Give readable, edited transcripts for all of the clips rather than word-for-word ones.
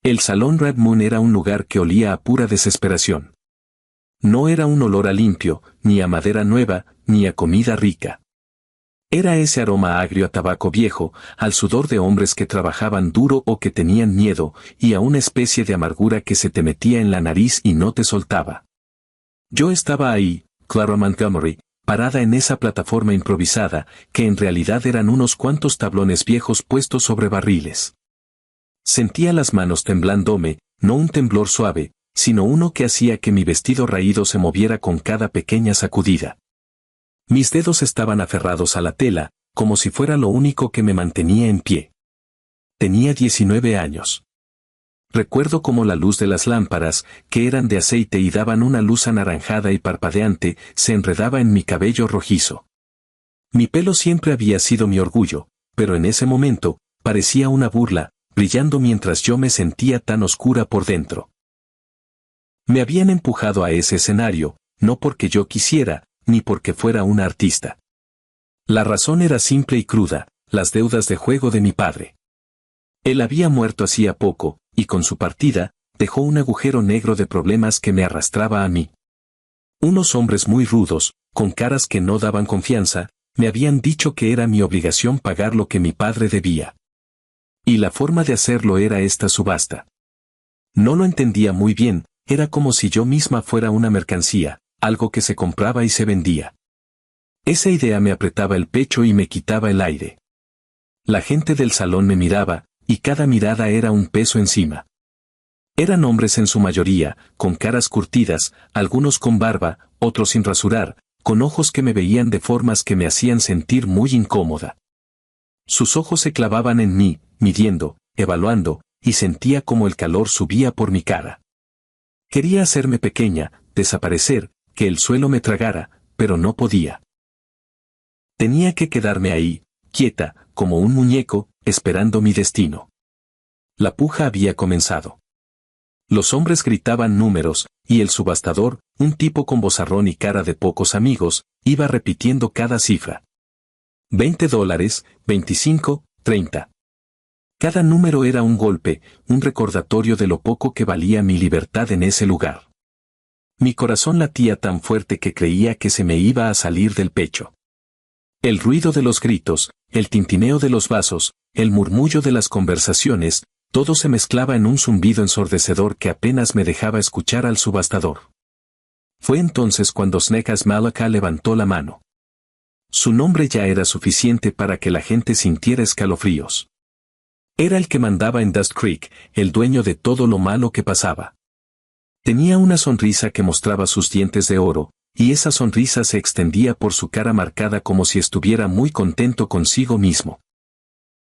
El salón Red Moon era un lugar que olía a pura desesperación. No era un olor a limpio, ni a madera nueva, ni a comida rica. Era ese aroma agrio a tabaco viejo, al sudor de hombres que trabajaban duro o que tenían miedo, y a una especie de amargura que se te metía en la nariz y no te soltaba. Yo estaba ahí, Clara Montgomery, parada en esa plataforma improvisada, que en realidad eran unos cuantos tablones viejos puestos sobre barriles. Sentía las manos temblándome, no un temblor suave, sino uno que hacía que mi vestido raído se moviera con cada pequeña sacudida. Mis dedos estaban aferrados a la tela, como si fuera lo único que me mantenía en pie. Tenía 19 años. Recuerdo cómo la luz de las lámparas, que eran de aceite y daban una luz anaranjada y parpadeante, se enredaba en mi cabello rojizo. Mi pelo siempre había sido mi orgullo, pero en ese momento, parecía una burla, brillando mientras yo me sentía tan oscura por dentro. Me habían empujado a ese escenario, no porque yo quisiera, ni porque fuera una artista. La razón era simple y cruda, las deudas de juego de mi padre. Él había muerto hacía poco, y con su partida, dejó un agujero negro de problemas que me arrastraba a mí. Unos hombres muy rudos, con caras que no daban confianza, me habían dicho que era mi obligación pagar lo que mi padre debía. Y la forma de hacerlo era esta subasta. No lo entendía muy bien, era como si yo misma fuera una mercancía, algo que se compraba y se vendía. Esa idea me apretaba el pecho y me quitaba el aire. La gente del salón me miraba, y cada mirada era un peso encima. Eran hombres en su mayoría, con caras curtidas, algunos con barba, otros sin rasurar, con ojos que me veían de formas que me hacían sentir muy incómoda. Sus ojos se clavaban en mí, midiendo, evaluando, y sentía como el calor subía por mi cara. Quería hacerme pequeña, desaparecer, que el suelo me tragara, pero no podía. Tenía que quedarme ahí, quieta, como un muñeco, esperando mi destino. La puja había comenzado. Los hombres gritaban números, y el subastador, un tipo con vozarrón y cara de pocos amigos, iba repitiendo cada cifra. $20, 25, 30. Cada número era un golpe, un recordatorio de lo poco que valía mi libertad en ese lugar. Mi corazón latía tan fuerte que creía que se me iba a salir del pecho. El ruido de los gritos, el tintineo de los vasos, el murmullo de las conversaciones, todo se mezclaba en un zumbido ensordecedor que apenas me dejaba escuchar al subastador. Fue entonces cuando Snekas Malaka levantó la mano. Su nombre ya era suficiente para que la gente sintiera escalofríos. Era el que mandaba en Dust Creek, el dueño de todo lo malo que pasaba. Tenía una sonrisa que mostraba sus dientes de oro, y esa sonrisa se extendía por su cara marcada como si estuviera muy contento consigo mismo.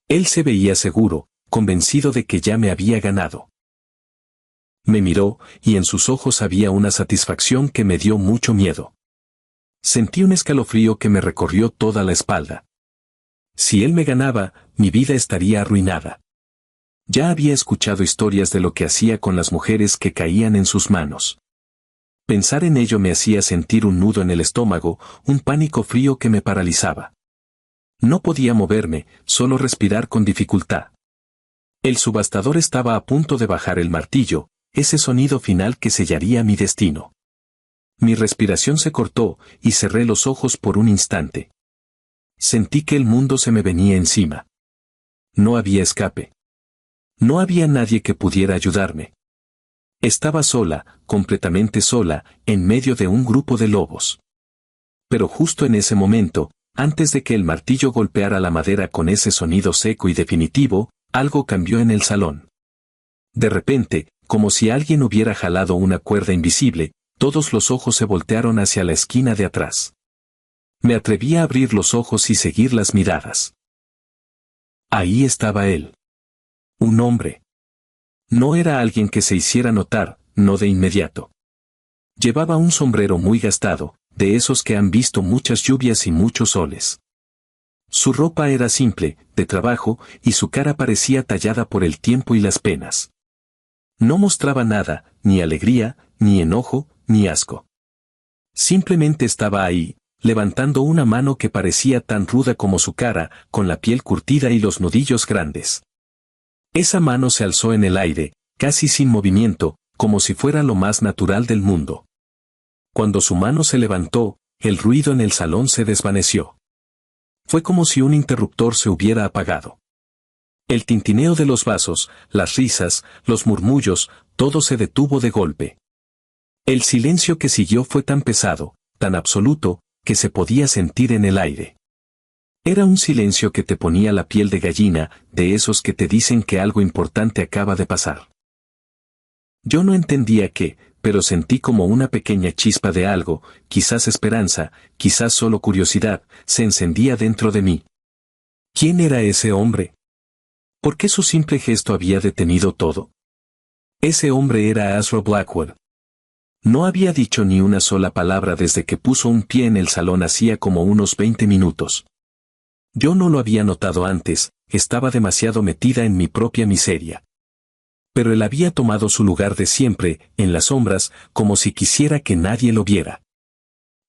Él se veía seguro, convencido de que ya me había ganado. Me miró, y en sus ojos había una satisfacción que me dio mucho miedo. Sentí un escalofrío que me recorrió toda la espalda. Si él me ganaba, mi vida estaría arruinada. Ya había escuchado historias de lo que hacía con las mujeres que caían en sus manos. Pensar en ello me hacía sentir un nudo en el estómago, un pánico frío que me paralizaba. No podía moverme, solo respirar con dificultad. El subastador estaba a punto de bajar el martillo, ese sonido final que sellaría mi destino. Mi respiración se cortó, y cerré los ojos por un instante. Sentí que el mundo se me venía encima. No había escape. No había nadie que pudiera ayudarme. Estaba sola, completamente sola, en medio de un grupo de lobos. Pero justo en ese momento, antes de que el martillo golpeara la madera con ese sonido seco y definitivo, algo cambió en el salón. De repente, como si alguien hubiera jalado una cuerda invisible, todos los ojos se voltearon hacia la esquina de atrás. Me atreví a abrir los ojos y seguir las miradas. Ahí estaba él. Un hombre. No era alguien que se hiciera notar, no de inmediato. Llevaba un sombrero muy gastado, de esos que han visto muchas lluvias y muchos soles. Su ropa era simple, de trabajo, y su cara parecía tallada por el tiempo y las penas. No mostraba nada, ni alegría, ni enojo, ni asco. Simplemente estaba ahí, levantando una mano que parecía tan ruda como su cara, con la piel curtida y los nudillos grandes. Esa mano se alzó en el aire, casi sin movimiento, como si fuera lo más natural del mundo. Cuando su mano se levantó, el ruido en el salón se desvaneció. Fue como si un interruptor se hubiera apagado. El tintineo de los vasos, las risas, los murmullos, todo se detuvo de golpe. El silencio que siguió fue tan pesado, tan absoluto, que se podía sentir en el aire. Era un silencio que te ponía la piel de gallina, de esos que te dicen que algo importante acaba de pasar. Yo no entendía qué, pero sentí como una pequeña chispa de algo, quizás esperanza, quizás solo curiosidad, se encendía dentro de mí. ¿Quién era ese hombre? ¿Por qué su simple gesto había detenido todo? Ese hombre era Ezra Blackwood. No había dicho ni una sola palabra desde que puso un pie en el salón hacía como unos 20 minutos. Yo no lo había notado antes, estaba demasiado metida en mi propia miseria. Pero él había tomado su lugar de siempre, en las sombras, como si quisiera que nadie lo viera.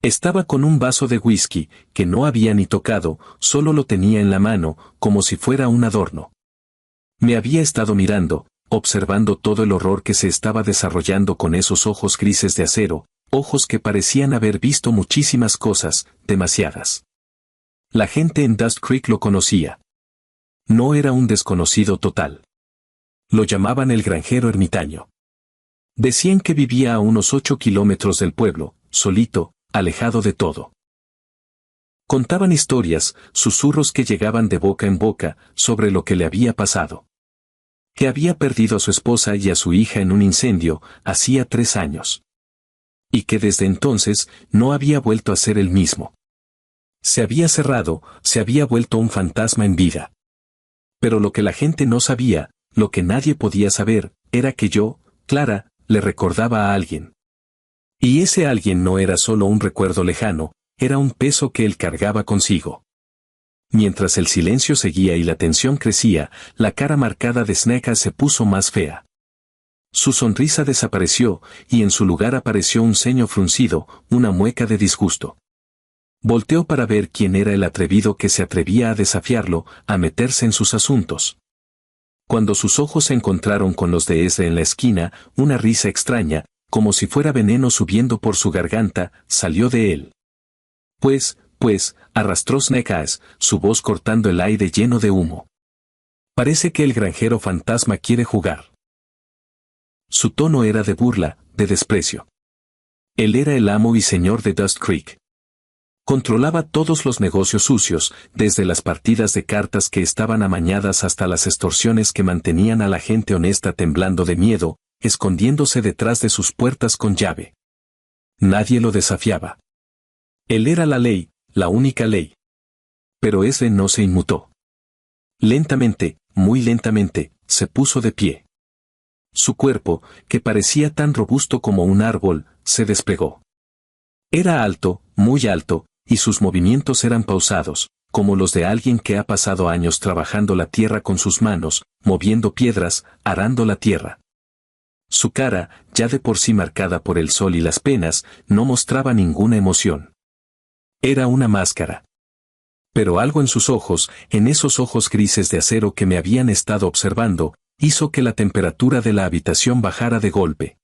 Estaba con un vaso de whisky, que no había ni tocado, solo lo tenía en la mano, como si fuera un adorno. Me había estado mirando, observando todo el horror que se estaba desarrollando con esos ojos grises de acero, ojos que parecían haber visto muchísimas cosas, demasiadas. La gente en Dust Creek lo conocía. No era un desconocido total. Lo llamaban el granjero ermitaño. Decían que vivía a unos 8 kilómetros del pueblo, solito, alejado de todo. Contaban historias, susurros que llegaban de boca en boca, sobre lo que le había pasado. Que había perdido a su esposa y a su hija en un incendio, hacía 3 años. Y que desde entonces, no había vuelto a ser el mismo. Se había cerrado, se había vuelto un fantasma en vida. Pero lo que la gente no sabía, lo que nadie podía saber, era que yo, Clara, le recordaba a alguien. Y ese alguien no era solo un recuerdo lejano, era un peso que él cargaba consigo. Mientras el silencio seguía y la tensión crecía, la cara marcada de Snecka se puso más fea. Su sonrisa desapareció, y en su lugar apareció un ceño fruncido, una mueca de disgusto. Volteó para ver quién era el atrevido que se atrevía a desafiarlo, a meterse en sus asuntos. Cuando sus ojos se encontraron con los de Ezra en la esquina, una risa extraña, como si fuera veneno subiendo por su garganta, salió de él. Pues, arrastró Snecka, su voz cortando el aire lleno de humo. Parece que el granjero fantasma quiere jugar. Su tono era de burla, de desprecio. Él era el amo y señor de Dust Creek. Controlaba todos los negocios sucios, desde las partidas de cartas que estaban amañadas hasta las extorsiones que mantenían a la gente honesta temblando de miedo, escondiéndose detrás de sus puertas con llave. Nadie lo desafiaba. Él era la ley, la única ley. Pero Ezra no se inmutó. Lentamente, muy lentamente, se puso de pie. Su cuerpo, que parecía tan robusto como un árbol, se desplegó. Era alto, muy alto, y sus movimientos eran pausados, como los de alguien que ha pasado años trabajando la tierra con sus manos, moviendo piedras, arando la tierra. Su cara, ya de por sí marcada por el sol y las penas, no mostraba ninguna emoción. Era una máscara. Pero algo en sus ojos, en esos ojos grises de acero que me habían estado observando, hizo que la temperatura de la habitación bajara de golpe.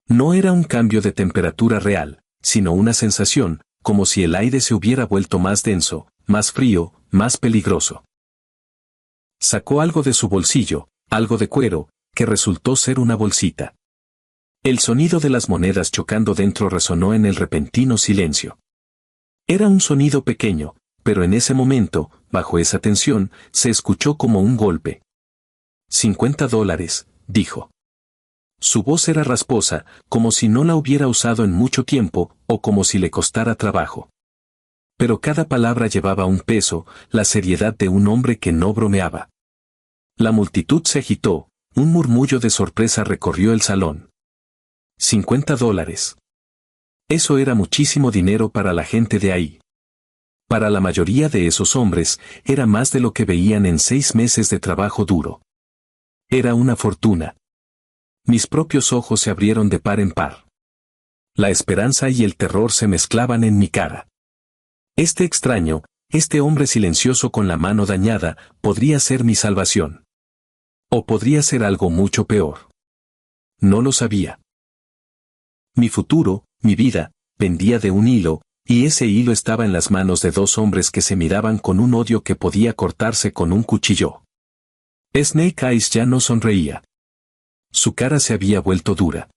No era un cambio de temperatura real, sino una sensación, como si el aire se hubiera vuelto más denso, más frío, más peligroso. Sacó algo de su bolsillo, algo de cuero, que resultó ser una bolsita. El sonido de las monedas chocando dentro resonó en el repentino silencio. Era un sonido pequeño, pero en ese momento, bajo esa tensión, se escuchó como un golpe. $50, dijo. Su voz era rasposa, como si no la hubiera usado en mucho tiempo, o como si le costara trabajo. Pero cada palabra llevaba un peso, la seriedad de un hombre que no bromeaba. La multitud se agitó, un murmullo de sorpresa recorrió el salón. $50. Eso era muchísimo dinero para la gente de ahí. Para la mayoría de esos hombres, era más de lo que veían en 6 meses de trabajo duro. Era una fortuna. Mis propios ojos se abrieron de par en par. La esperanza y el terror se mezclaban en mi cara. Este extraño, este hombre silencioso con la mano dañada, podría ser mi salvación. O podría ser algo mucho peor. No lo sabía. Mi futuro, mi vida, pendía de un hilo, y ese hilo estaba en las manos de dos hombres que se miraban con un odio que podía cortarse con un cuchillo. Snake Eyes ya no sonreía. Su cara se había vuelto dura.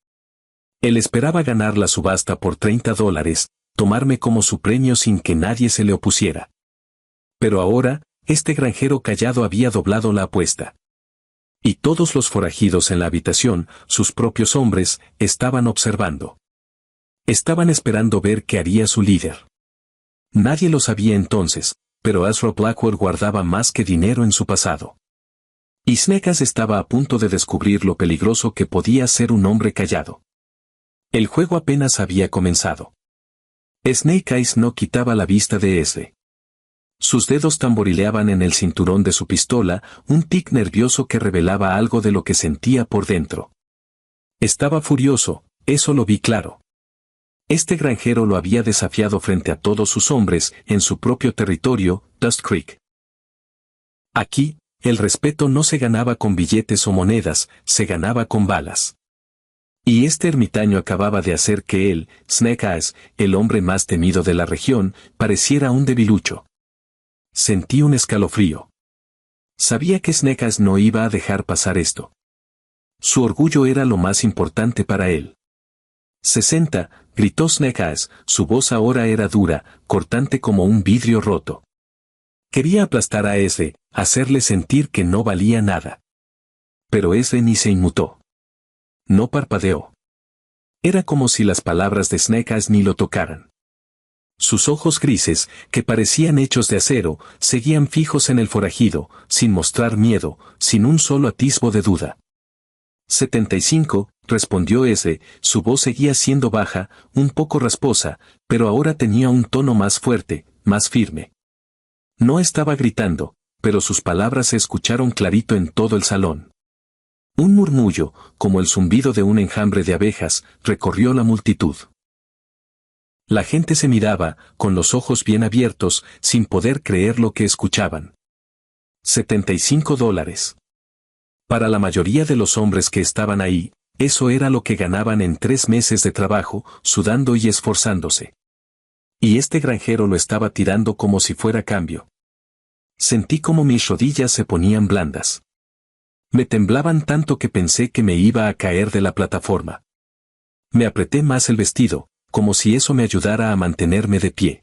Él esperaba ganar la subasta por $30, tomarme como su premio sin que nadie se le opusiera. Pero ahora, este granjero callado había doblado la apuesta. Y todos los forajidos en la habitación, sus propios hombres, estaban observando. Estaban esperando ver qué haría su líder. Nadie lo sabía entonces, pero Ezra Blackwell guardaba más que dinero en su pasado. Y Snake Eyes estaba a punto de descubrir lo peligroso que podía ser un hombre callado. El juego apenas había comenzado. Snake Eyes no quitaba la vista de Ezra. Sus dedos tamborileaban en el cinturón de su pistola, un tic nervioso que revelaba algo de lo que sentía por dentro. Estaba furioso, eso lo vi claro. Este granjero lo había desafiado frente a todos sus hombres, en su propio territorio, Dust Creek. Aquí, el respeto no se ganaba con billetes o monedas, se ganaba con balas. Y este ermitaño acababa de hacer que él, Snake Eyes, el hombre más temido de la región, pareciera un debilucho. Sentí un escalofrío. Sabía que Snake Eyes no iba a dejar pasar esto. Su orgullo era lo más importante para él. 60, gritó Snake Eyes, su voz ahora era dura, cortante como un vidrio roto. Quería aplastar a Ezra, hacerle sentir que no valía nada. Pero Ezra ni se inmutó. No parpadeó. Era como si las palabras de Snake Eyes ni lo tocaran. Sus ojos grises, que parecían hechos de acero, seguían fijos en el forajido, sin mostrar miedo, sin un solo atisbo de duda. 75, respondió Ezra, su voz seguía siendo baja, un poco rasposa, pero ahora tenía un tono más fuerte, más firme. No estaba gritando, pero sus palabras se escucharon clarito en todo el salón. Un murmullo, como el zumbido de un enjambre de abejas, recorrió la multitud. La gente se miraba, con los ojos bien abiertos, sin poder creer lo que escuchaban. $75. Para la mayoría de los hombres que estaban ahí, eso era lo que ganaban en 3 meses de trabajo, sudando y esforzándose. Y este granjero lo estaba tirando como si fuera cambio. Sentí como mis rodillas se ponían blandas. Me temblaban tanto que pensé que me iba a caer de la plataforma. Me apreté más el vestido, como si eso me ayudara a mantenerme de pie.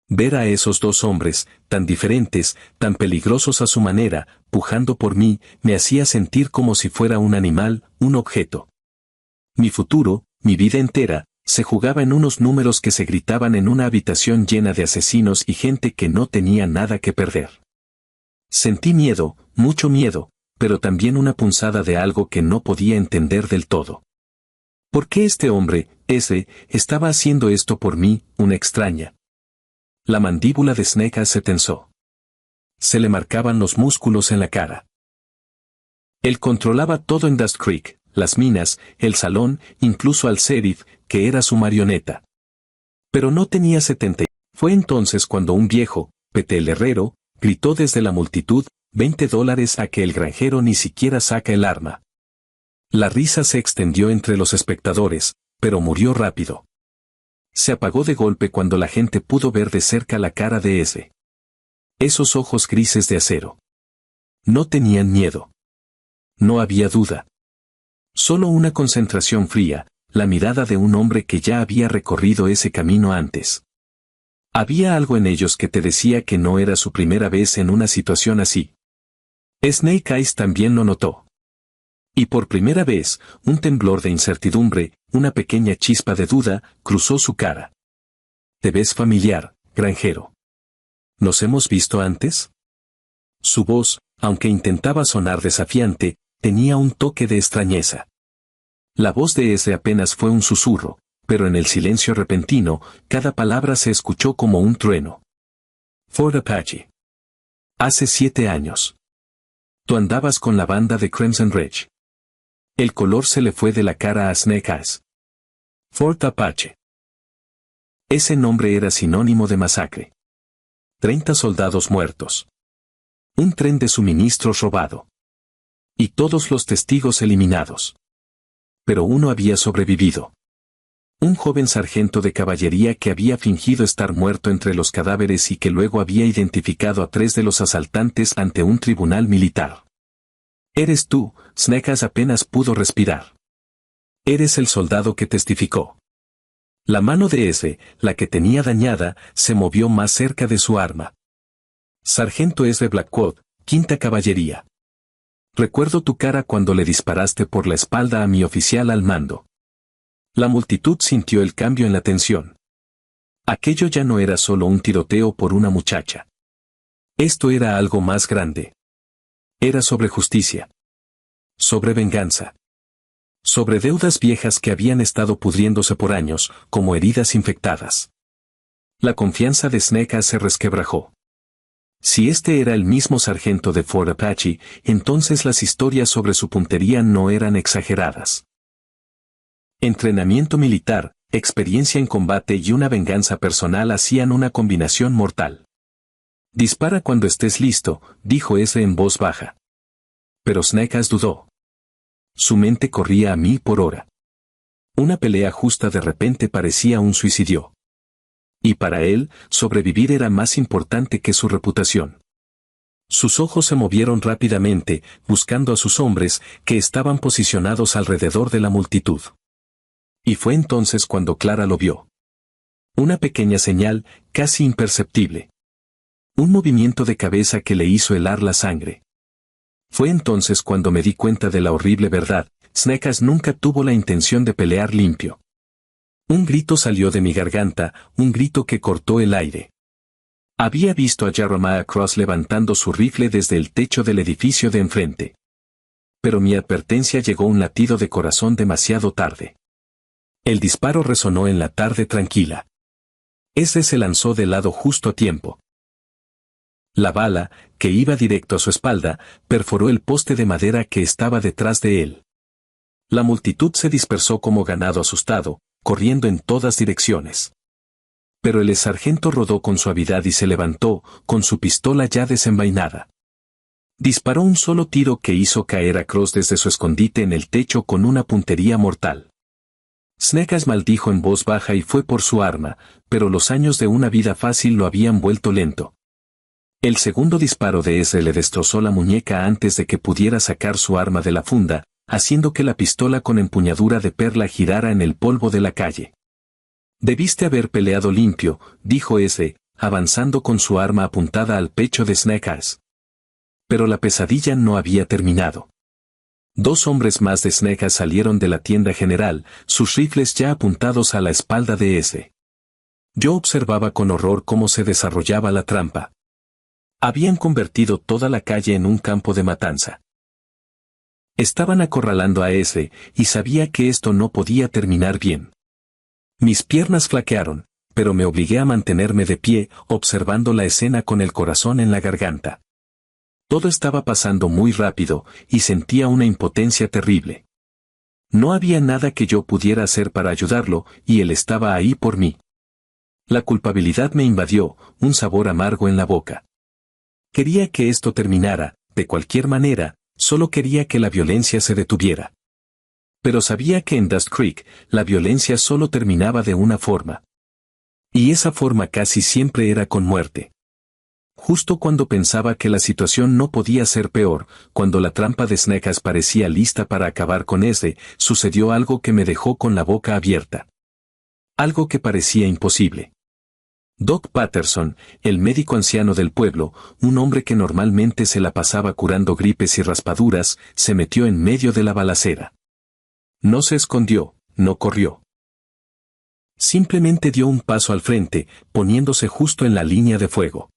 Ver a esos dos hombres, tan diferentes, tan peligrosos a su manera, pujando por mí, me hacía sentir como si fuera un animal, un objeto. Mi futuro, mi vida entera, se jugaba en unos números que se gritaban en una habitación llena de asesinos y gente que no tenía nada que perder. Sentí miedo, mucho miedo, pero también una punzada de algo que no podía entender del todo. ¿Por qué este hombre, Ezra, estaba haciendo esto por mí, una extraña? La mandíbula de Snake Eyes se tensó. Se le marcaban los músculos en la cara. Él controlaba todo en Dust Creek, las minas, el salón, incluso al sheriff, que era su marioneta. Pero no tenía 70. Fue entonces cuando un viejo, Pete el herrero, gritó desde la multitud, $20 a que el granjero ni siquiera saca el arma. La risa se extendió entre los espectadores, pero murió rápido. Se apagó de golpe cuando la gente pudo ver de cerca la cara de Ezra. Esos ojos grises de acero. No tenían miedo. No había duda. Solo una concentración fría, la mirada de un hombre que ya había recorrido ese camino antes. Había algo en ellos que te decía que no era su primera vez en una situación así. Snake Eyes también lo notó. Y por primera vez, un temblor de incertidumbre, una pequeña chispa de duda, cruzó su cara. ¿Te ves familiar, granjero? ¿Nos hemos visto antes? Su voz, aunque intentaba sonar desafiante, tenía un toque de extrañeza. La voz de Ezra apenas fue un susurro, pero en el silencio repentino, cada palabra se escuchó como un trueno. Fort Apache. Hace 7 años. Tú andabas con la banda de Crimson Ridge. El color se le fue de la cara a Snake Eyes. Fort Apache. Ese nombre era sinónimo de masacre. 30 soldados muertos. Un tren de suministros robado. Y todos los testigos eliminados. Pero uno había sobrevivido. Un joven sargento de caballería que había fingido estar muerto entre los cadáveres y que luego había identificado a 3 de los asaltantes ante un tribunal militar. «Eres tú», Sneckas apenas pudo respirar. «Eres el soldado que testificó». La mano de ese, la que tenía dañada, se movió más cerca de su arma. «Sargento S. Blackwood, Quinta Caballería. Recuerdo tu cara cuando le disparaste por la espalda a mi oficial al mando». La multitud sintió el cambio en la tensión. Aquello ya no era solo un tiroteo por una muchacha. Esto era algo más grande. Era sobre justicia. Sobre venganza. Sobre deudas viejas que habían estado pudriéndose por años, como heridas infectadas. La confianza de Sneckas se resquebrajó. Si este era el mismo sargento de Fort Apache, entonces las historias sobre su puntería no eran exageradas. Entrenamiento militar, experiencia en combate y una venganza personal hacían una combinación mortal. «Dispara cuando estés listo», dijo ese en voz baja. Pero Sneckas dudó. Su mente corría a 1000 por hora. Una pelea justa de repente parecía un suicidio. Y para él, sobrevivir era más importante que su reputación. Sus ojos se movieron rápidamente, buscando a sus hombres, que estaban posicionados alrededor de la multitud. Y fue entonces cuando Clara lo vio. Una pequeña señal, casi imperceptible. Un movimiento de cabeza que le hizo helar la sangre. Fue entonces cuando me di cuenta de la horrible verdad: Sneckas nunca tuvo la intención de pelear limpio. Un grito salió de mi garganta, un grito que cortó el aire. Había visto a Jeremiah Cross levantando su rifle desde el techo del edificio de enfrente. Pero mi advertencia llegó un latido de corazón demasiado tarde. El disparo resonó en la tarde tranquila. Ese se lanzó de lado justo a tiempo. La bala, que iba directo a su espalda, perforó el poste de madera que estaba detrás de él. La multitud se dispersó como ganado asustado, corriendo en todas direcciones. Pero el sargento rodó con suavidad y se levantó, con su pistola ya desenvainada. Disparó un solo tiro que hizo caer a Cross desde su escondite en el techo con una puntería mortal. Sneckas maldijo en voz baja y fue por su arma, pero los años de una vida fácil lo habían vuelto lento. El segundo disparo de ese le destrozó la muñeca antes de que pudiera sacar su arma de la funda, haciendo que la pistola con empuñadura de perla girara en el polvo de la calle. «Debiste haber peleado limpio», dijo ese, avanzando con su arma apuntada al pecho de Sneckas. Pero la pesadilla no había terminado. 2 hombres más de Sneckas salieron de la tienda general, sus rifles ya apuntados a la espalda de ese. Yo observaba con horror cómo se desarrollaba la trampa. Habían convertido toda la calle en un campo de matanza. Estaban acorralando a ese, y sabía que esto no podía terminar bien. Mis piernas flaquearon, pero me obligué a mantenerme de pie, observando la escena con el corazón en la garganta. Todo estaba pasando muy rápido, y sentía una impotencia terrible. No había nada que yo pudiera hacer para ayudarlo, y él estaba ahí por mí. La culpabilidad me invadió, un sabor amargo en la boca. Quería que esto terminara, de cualquier manera, solo quería que la violencia se detuviera. Pero sabía que en Dust Creek, la violencia solo terminaba de una forma. Y esa forma casi siempre era con muerte. Justo cuando pensaba que la situación no podía ser peor, cuando la trampa de Sneckas parecía lista para acabar con ese, sucedió algo que me dejó con la boca abierta. Algo que parecía imposible. Doc Patterson, el médico anciano del pueblo, un hombre que normalmente se la pasaba curando gripes y raspaduras, se metió en medio de la balacera. No se escondió, no corrió. Simplemente dio un paso al frente, poniéndose justo en la línea de fuego.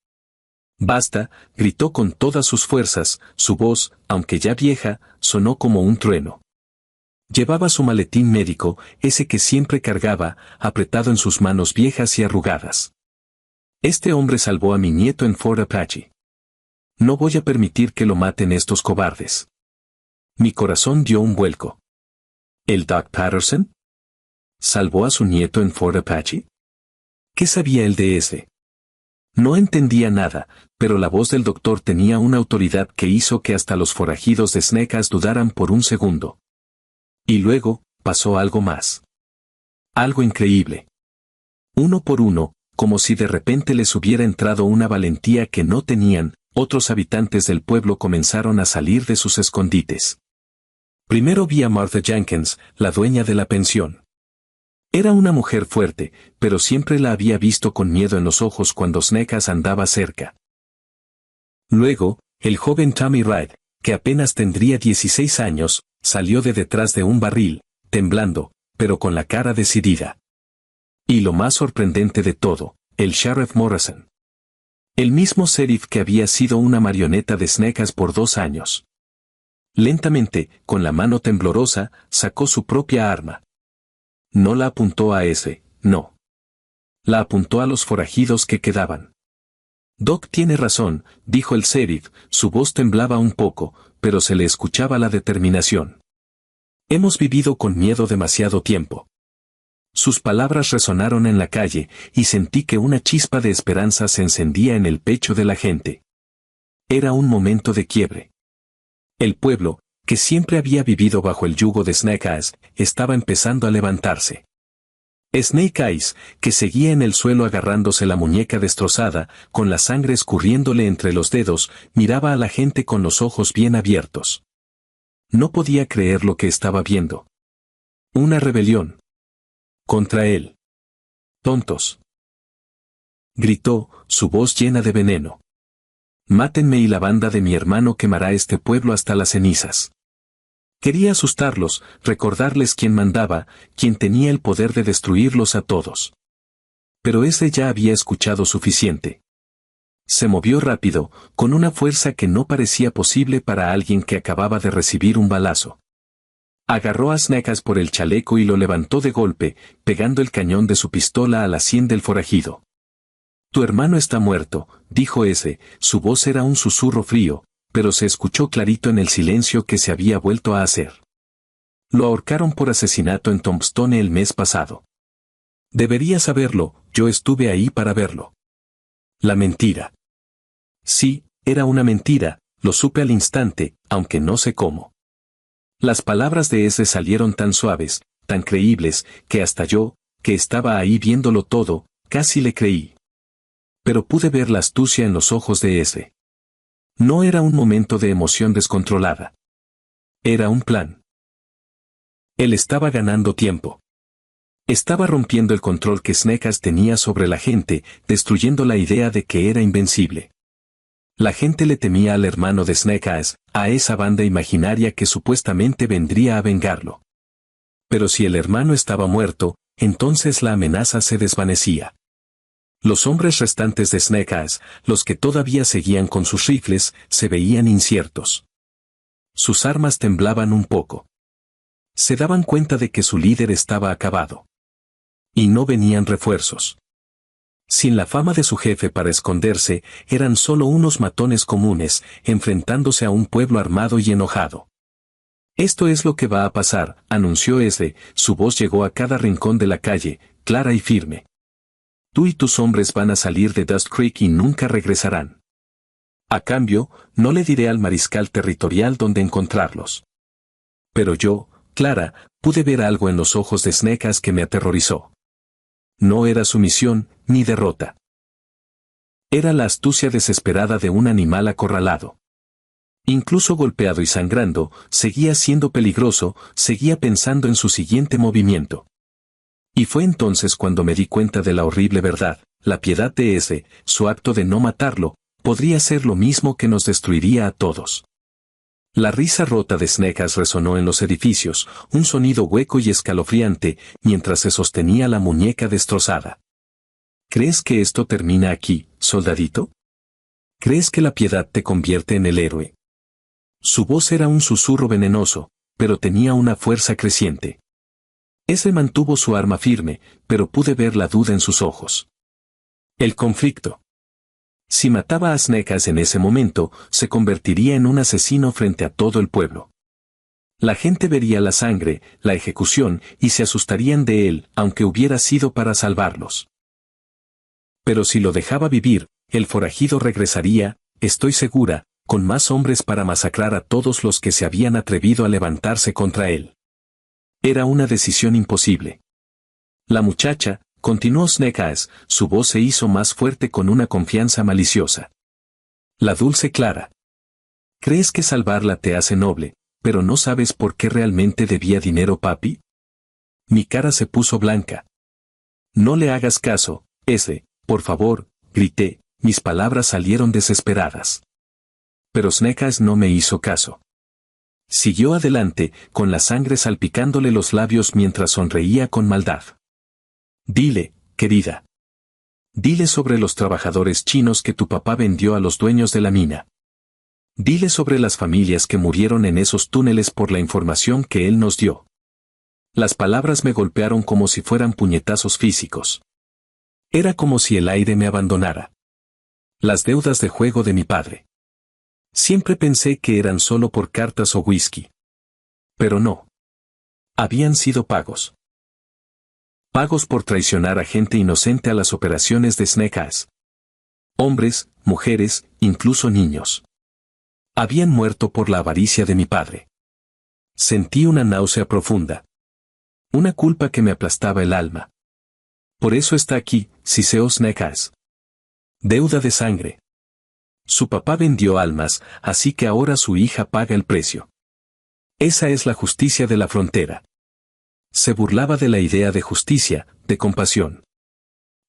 «Basta», gritó con todas sus fuerzas, su voz, aunque ya vieja, sonó como un trueno. Llevaba su maletín médico, ese que siempre cargaba, apretado en sus manos viejas y arrugadas. «Este hombre salvó a mi nieto en Fort Apache. No voy a permitir que lo maten estos cobardes». Mi corazón dio un vuelco. ¿El Doc Patterson? ¿Salvó a su nieto en Fort Apache? ¿Qué sabía él de ese? No entendía nada, pero la voz del doctor tenía una autoridad que hizo que hasta los forajidos de Sneckas dudaran por un segundo. Y luego, pasó algo más. Algo increíble. Uno por uno, como si de repente les hubiera entrado una valentía que no tenían, otros habitantes del pueblo comenzaron a salir de sus escondites. Primero vi a Martha Jenkins, la dueña de la pensión. Era una mujer fuerte, pero siempre la había visto con miedo en los ojos cuando Snake Eyes andaba cerca. Luego, el joven Tommy Wright, que apenas tendría 16 años, salió de detrás de un barril, temblando, pero con la cara decidida. Y lo más sorprendente de todo, el Sheriff Morrison. El mismo sheriff que había sido una marioneta de Snake Eyes por 2 años. Lentamente, con la mano temblorosa, sacó su propia arma. No la apuntó a ese, no. La apuntó a los forajidos que quedaban. Doc tiene razón, dijo el sheriff, su voz temblaba un poco, pero se le escuchaba la determinación. Hemos vivido con miedo demasiado tiempo. Sus palabras resonaron en la calle, y sentí que una chispa de esperanza se encendía en el pecho de la gente. Era un momento de quiebre. El pueblo, que siempre había vivido bajo el yugo de Snake Eyes, estaba empezando a levantarse. Snake Eyes, que seguía en el suelo agarrándose la muñeca destrozada, con la sangre escurriéndole entre los dedos, miraba a la gente con los ojos bien abiertos. No podía creer lo que estaba viendo. Una rebelión. Contra él. Tontos. Gritó, su voz llena de veneno. Mátenme y la banda de mi hermano quemará este pueblo hasta las cenizas. Quería asustarlos, recordarles quién mandaba, quién tenía el poder de destruirlos a todos. Pero ese ya había escuchado suficiente. Se movió rápido, con una fuerza que no parecía posible para alguien que acababa de recibir un balazo. Agarró a Snake Eyes por el chaleco y lo levantó de golpe, pegando el cañón de su pistola a la sien del forajido. Tu hermano está muerto, dijo ese, su voz era un susurro frío, pero se escuchó clarito en el silencio que se había vuelto a hacer. Lo ahorcaron por asesinato en Tombstone el mes pasado. Debería saberlo, yo estuve ahí para verlo. La mentira. Sí, era una mentira, lo supe al instante, aunque no sé cómo. Las palabras de ese salieron tan suaves, tan creíbles, que hasta yo, que estaba ahí viéndolo todo, casi le creí. Pero pude ver la astucia en los ojos de ese. No era un momento de emoción descontrolada. Era un plan. Él estaba ganando tiempo. Estaba rompiendo el control que Snake Eyes tenía sobre la gente, destruyendo la idea de que era invencible. La gente le temía al hermano de Snake Eyes, a esa banda imaginaria que supuestamente vendría a vengarlo. Pero si el hermano estaba muerto, entonces la amenaza se desvanecía. Los hombres restantes de Snake Eyes, los que todavía seguían con sus rifles, se veían inciertos. Sus armas temblaban un poco. Se daban cuenta de que su líder estaba acabado. Y no venían refuerzos. Sin la fama de su jefe para esconderse, eran solo unos matones comunes, enfrentándose a un pueblo armado y enojado. Esto es lo que va a pasar, anunció ese, su voz llegó a cada rincón de la calle, clara y firme. Tú y tus hombres van a salir de Dust Creek y nunca regresarán. A cambio, no le diré al mariscal territorial dónde encontrarlos. Pero yo, Clara, pude ver algo en los ojos de Snake Eyes que me aterrorizó. No era sumisión, ni derrota. Era la astucia desesperada de un animal acorralado. Incluso golpeado y sangrando, seguía siendo peligroso, seguía pensando en su siguiente movimiento. Y fue entonces cuando me di cuenta de la horrible verdad, la piedad de ese, su acto de no matarlo, podría ser lo mismo que nos destruiría a todos. La risa rota de Snake Eyes resonó en los edificios, un sonido hueco y escalofriante, mientras se sostenía la muñeca destrozada. ¿Crees que esto termina aquí, soldadito? ¿Crees que la piedad te convierte en el héroe? Su voz era un susurro venenoso, pero tenía una fuerza creciente. Ese mantuvo su arma firme, pero pude ver la duda en sus ojos. El conflicto. Si mataba a Snake Eyes en ese momento, se convertiría en un asesino frente a todo el pueblo. La gente vería la sangre, la ejecución, y se asustarían de él, aunque hubiera sido para salvarlos. Pero si lo dejaba vivir, el forajido regresaría, estoy segura, con más hombres para masacrar a todos los que se habían atrevido a levantarse contra él. Era una decisión imposible. La muchacha, continuó Snake Eyes, su voz se hizo más fuerte con una confianza maliciosa. La dulce Clara. ¿Crees que salvarla te hace noble, pero no sabes por qué realmente debía dinero, papi? Mi cara se puso blanca. No le hagas caso, por favor, grité, mis palabras salieron desesperadas. Pero Snake Eyes no me hizo caso. Siguió adelante, con la sangre salpicándole los labios mientras sonreía con maldad. Dile, querida. Dile sobre los trabajadores chinos que tu papá vendió a los dueños de la mina. Dile sobre las familias que murieron en esos túneles por la información que él nos dio. Las palabras me golpearon como si fueran puñetazos físicos. Era como si el aire me abandonara. Las deudas de juego de mi padre. Siempre pensé que eran solo por cartas o whisky. Pero no. Habían sido pagos. Pagos por traicionar a gente inocente a las operaciones de Snake Eyes. Hombres, mujeres, incluso niños. Habían muerto por la avaricia de mi padre. Sentí una náusea profunda. Una culpa que me aplastaba el alma. Por eso está aquí, siseó Snake Eyes. Deuda de sangre. Su papá vendió almas, así que ahora su hija paga el precio. Esa es la justicia de la frontera. Se burlaba de la idea de justicia, de compasión.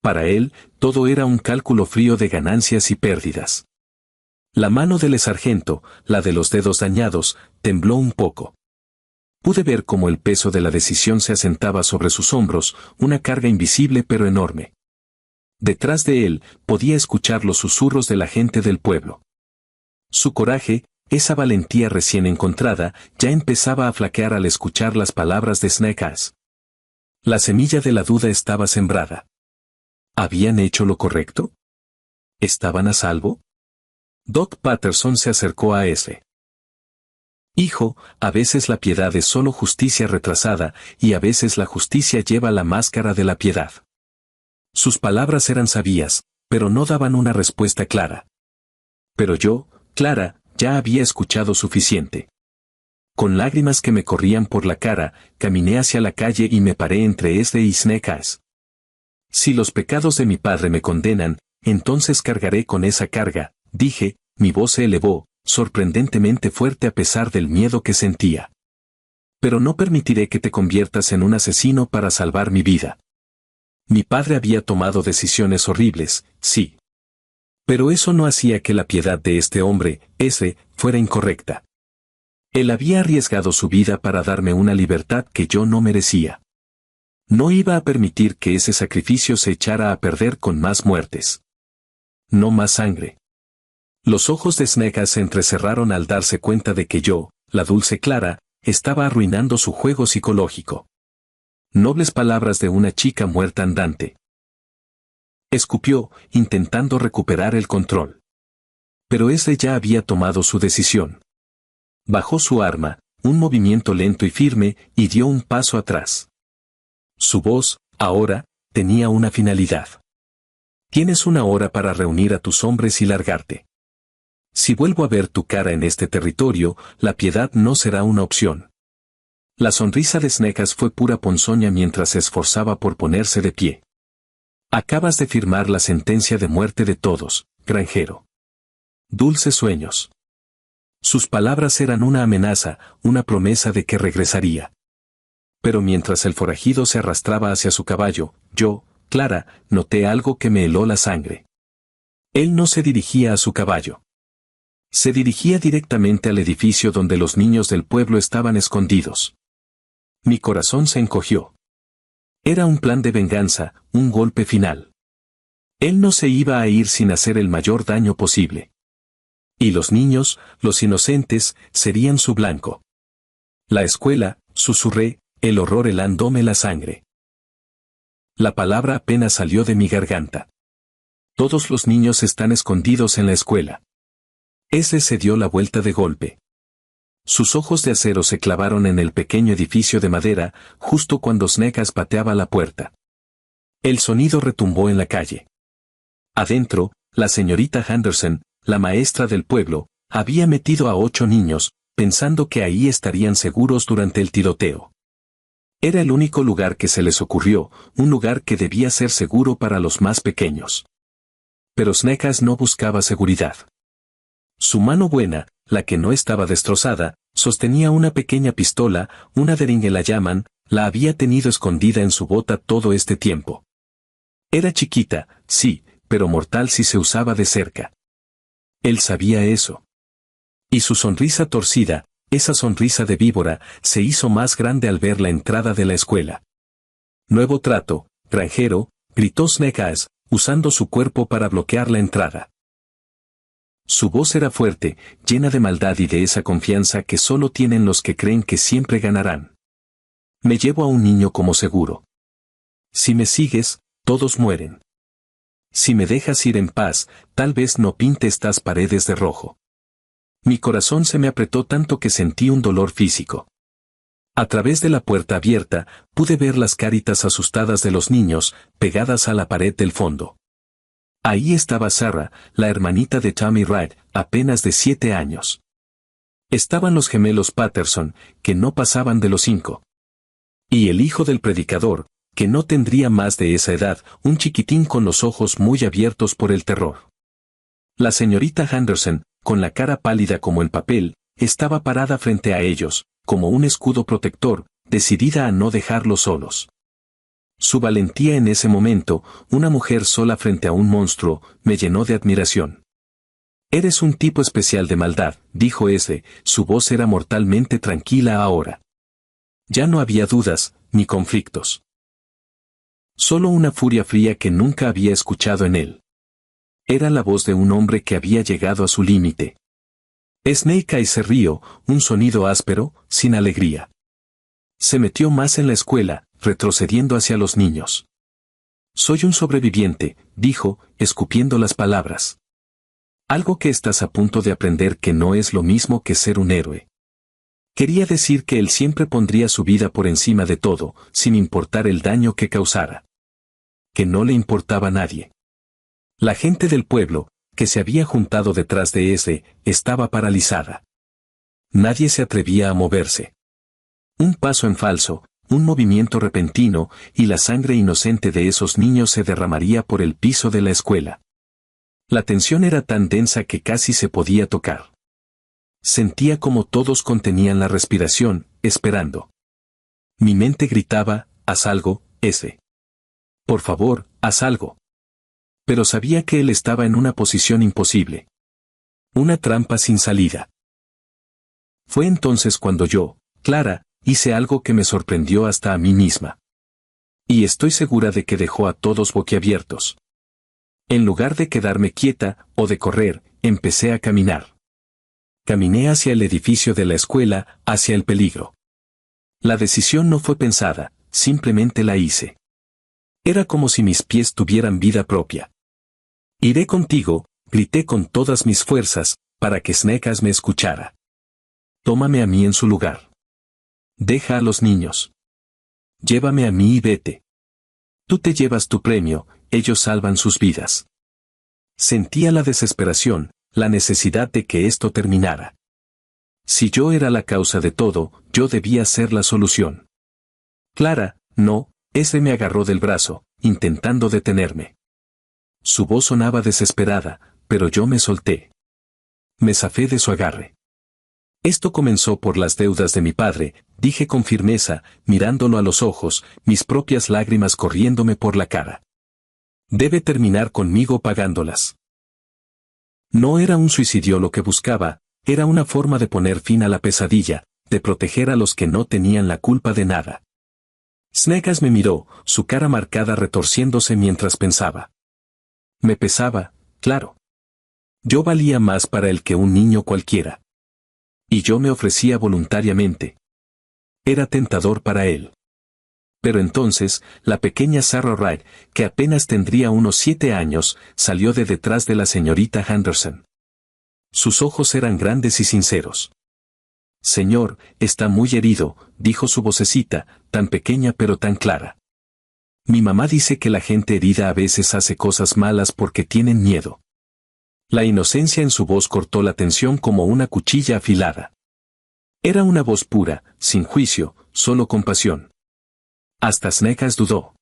Para él, todo era un cálculo frío de ganancias y pérdidas. La mano del sargento, la de los dedos dañados, tembló un poco. Pude ver cómo el peso de la decisión se asentaba sobre sus hombros, una carga invisible pero enorme. Detrás de él, podía escuchar los susurros de la gente del pueblo. Su coraje, esa valentía recién encontrada, ya empezaba a flaquear al escuchar las palabras de Snake Eyes. La semilla de la duda estaba sembrada. ¿Habían hecho lo correcto? ¿Estaban a salvo? Doc Patterson se acercó a ese. Hijo, a veces la piedad es solo justicia retrasada, y a veces la justicia lleva la máscara de la piedad. Sus palabras eran sabias, pero no daban una respuesta clara. Pero yo, Clara, ya había escuchado suficiente. Con lágrimas que me corrían por la cara, caminé hacia la calle y me paré entre y Snake Eyes. Si los pecados de mi padre me condenan, entonces cargaré con esa carga, dije, mi voz se elevó, sorprendentemente fuerte a pesar del miedo que sentía. Pero no permitiré que te conviertas en un asesino para salvar mi vida. Mi padre había tomado decisiones horribles, sí. Pero eso no hacía que la piedad de este hombre, fuera incorrecta. Él había arriesgado su vida para darme una libertad que yo no merecía. No iba a permitir que ese sacrificio se echara a perder con más muertes. No más sangre. Los ojos de Snake Eyes se entrecerraron al darse cuenta de que yo, la dulce Clara, estaba arruinando su juego psicológico. Nobles palabras de una chica muerta andante. Escupió, intentando recuperar el control. Pero ya había tomado su decisión. Bajó su arma, un movimiento lento y firme, y dio un paso atrás. Su voz, ahora, tenía una finalidad. Tienes una hora para reunir a tus hombres y largarte. Si vuelvo a ver tu cara en este territorio, la piedad no será una opción. La sonrisa de Snake Eyes fue pura ponzoña mientras se esforzaba por ponerse de pie. Acabas de firmar la sentencia de muerte de todos, granjero. Dulces sueños. Sus palabras eran una amenaza, una promesa de que regresaría. Pero mientras el forajido se arrastraba hacia su caballo, yo, Clara, noté algo que me heló la sangre. Él no se dirigía a su caballo. Se dirigía directamente al edificio donde los niños del pueblo estaban escondidos. Mi corazón se encogió. Era un plan de venganza, un golpe final. Él no se iba a ir sin hacer el mayor daño posible. Y los niños, los inocentes, serían su blanco. La escuela, susurré, el horror helándome la sangre. La palabra apenas salió de mi garganta. Todos los niños están escondidos en la escuela. Se dio la vuelta de golpe. Sus ojos de acero se clavaron en el pequeño edificio de madera, justo cuando Snake Eyes pateaba la puerta. El sonido retumbó en la calle. Adentro, la señorita Henderson, la maestra del pueblo, había metido a 8 niños, pensando que ahí estarían seguros durante el tiroteo. Era el único lugar que se les ocurrió, un lugar que debía ser seguro para los más pequeños. Pero Sneggas no buscaba seguridad. Su mano buena, la que no estaba destrozada, sostenía una pequeña pistola, una Derringer la llaman, la había tenido escondida en su bota todo este tiempo. Era chiquita, sí, pero mortal si se usaba de cerca. Él sabía eso. Y su sonrisa torcida, esa sonrisa de víbora, se hizo más grande al ver la entrada de la escuela. Nuevo trato, granjero, gritó Sneggas, usando su cuerpo para bloquear la entrada. Su voz era fuerte, llena de maldad y de esa confianza que solo tienen los que creen que siempre ganarán. Me llevo a un niño como seguro. Si me sigues, todos mueren. Si me dejas ir en paz, tal vez no pinte estas paredes de rojo. Mi corazón se me apretó tanto que sentí un dolor físico. A través de la puerta abierta, pude ver las caritas asustadas de los niños, pegadas a la pared del fondo. Ahí estaba Sarah, la hermanita de Tommy Wright, apenas de 7 años. Estaban los gemelos Patterson, que no pasaban de los 5. Y el hijo del predicador, que no tendría más de esa edad, un chiquitín con los ojos muy abiertos por el terror. La señorita Henderson, con la cara pálida como el papel, estaba parada frente a ellos, como un escudo protector, decidida a no dejarlos solos. Su valentía en ese momento, una mujer sola frente a un monstruo, me llenó de admiración. Eres un tipo especial de maldad, dijo ese, su voz era mortalmente tranquila ahora. Ya no había dudas, ni conflictos. Solo una furia fría que nunca había escuchado en él. Era la voz de un hombre que había llegado a su límite. Snake Eyes se rió, un sonido áspero, sin alegría. Se metió más en la escuela, retrocediendo hacia los niños. Soy un sobreviviente, dijo, escupiendo las palabras. Algo que estás a punto de aprender que no es lo mismo que ser un héroe. Quería decir que él siempre pondría su vida por encima de todo, sin importar el daño que causara. Que no le importaba a nadie. La gente del pueblo, que se había juntado detrás de ese, estaba paralizada. Nadie se atrevía a moverse. Un paso en falso, un movimiento repentino, y la sangre inocente de esos niños se derramaría por el piso de la escuela. La tensión era tan densa que casi se podía tocar. Sentía como todos contenían la respiración, esperando. Mi mente gritaba, haz algo, ese. Por favor, haz algo. Pero sabía que él estaba en una posición imposible. Una trampa sin salida. Fue entonces cuando yo, Clara, hice algo que me sorprendió hasta a mí misma. Y estoy segura de que dejó a todos boquiabiertos. En lugar de quedarme quieta, o de correr, empecé a caminar. Caminé hacia el edificio de la escuela, hacia el peligro. La decisión no fue pensada, simplemente la hice. Era como si mis pies tuvieran vida propia. Iré contigo, grité con todas mis fuerzas, para que Sneggas me escuchara. Tómame a mí en su lugar. Deja a los niños. Llévame a mí y vete. Tú te llevas tu premio, ellos salvan sus vidas. Sentía la desesperación, la necesidad de que esto terminara. Si yo era la causa de todo, yo debía ser la solución. Clara, no, ese me agarró del brazo, intentando detenerme. Su voz sonaba desesperada, pero yo me solté. Me zafé de su agarre. Esto comenzó por las deudas de mi padre, dije con firmeza, mirándolo a los ojos, mis propias lágrimas corriéndome por la cara. Debe terminar conmigo pagándolas. No era un suicidio lo que buscaba, era una forma de poner fin a la pesadilla, de proteger a los que no tenían la culpa de nada. Sneggas me miró, su cara marcada retorciéndose mientras pensaba. Me pesaba, claro. Yo valía más para él que un niño cualquiera. Y yo me ofrecía voluntariamente. Era tentador para él. Pero entonces, la pequeña Sarah Wright, que apenas tendría unos 7 años, salió de detrás de la señorita Henderson. Sus ojos eran grandes y sinceros. Señor, está muy herido, dijo su vocecita, tan pequeña pero tan clara. Mi mamá dice que la gente herida a veces hace cosas malas porque tienen miedo. La inocencia en su voz cortó la tensión como una cuchilla afilada. Era una voz pura, sin juicio, solo compasión. Hasta Snake Eyes dudó.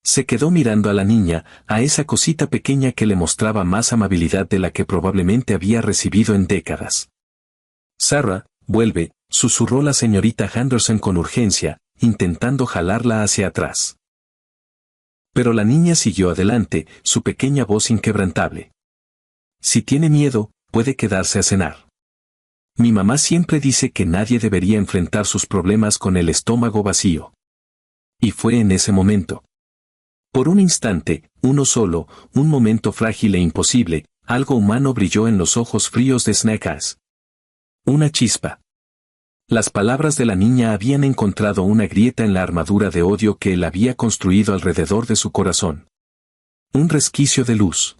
Se quedó mirando a la niña, a esa cosita pequeña que le mostraba más amabilidad de la que probablemente había recibido en décadas. Sarah, vuelve, susurró la señorita Henderson con urgencia, intentando jalarla hacia atrás. Pero la niña siguió adelante, su pequeña voz inquebrantable. Si tiene miedo, puede quedarse a cenar. Mi mamá siempre dice que nadie debería enfrentar sus problemas con el estómago vacío. Y fue en ese momento. Por un instante, uno solo, un momento frágil e imposible, algo humano brilló en los ojos fríos de Snake Eyes. Una chispa. Las palabras de la niña habían encontrado una grieta en la armadura de odio que él había construido alrededor de su corazón. Un resquicio de luz.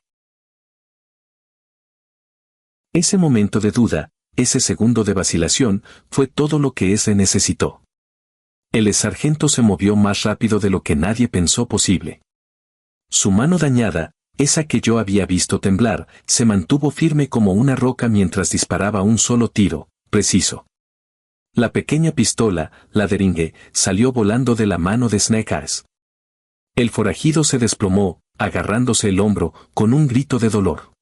Ese momento de duda, ese segundo de vacilación, fue todo lo que ese necesitó. El sargento se movió más rápido de lo que nadie pensó posible. Su mano dañada, esa que yo había visto temblar, se mantuvo firme como una roca mientras disparaba un solo tiro, preciso. La pequeña pistola, la Derringer, salió volando de la mano de Snake Eyes. El forajido se desplomó, agarrándose el hombro, con un grito de dolor.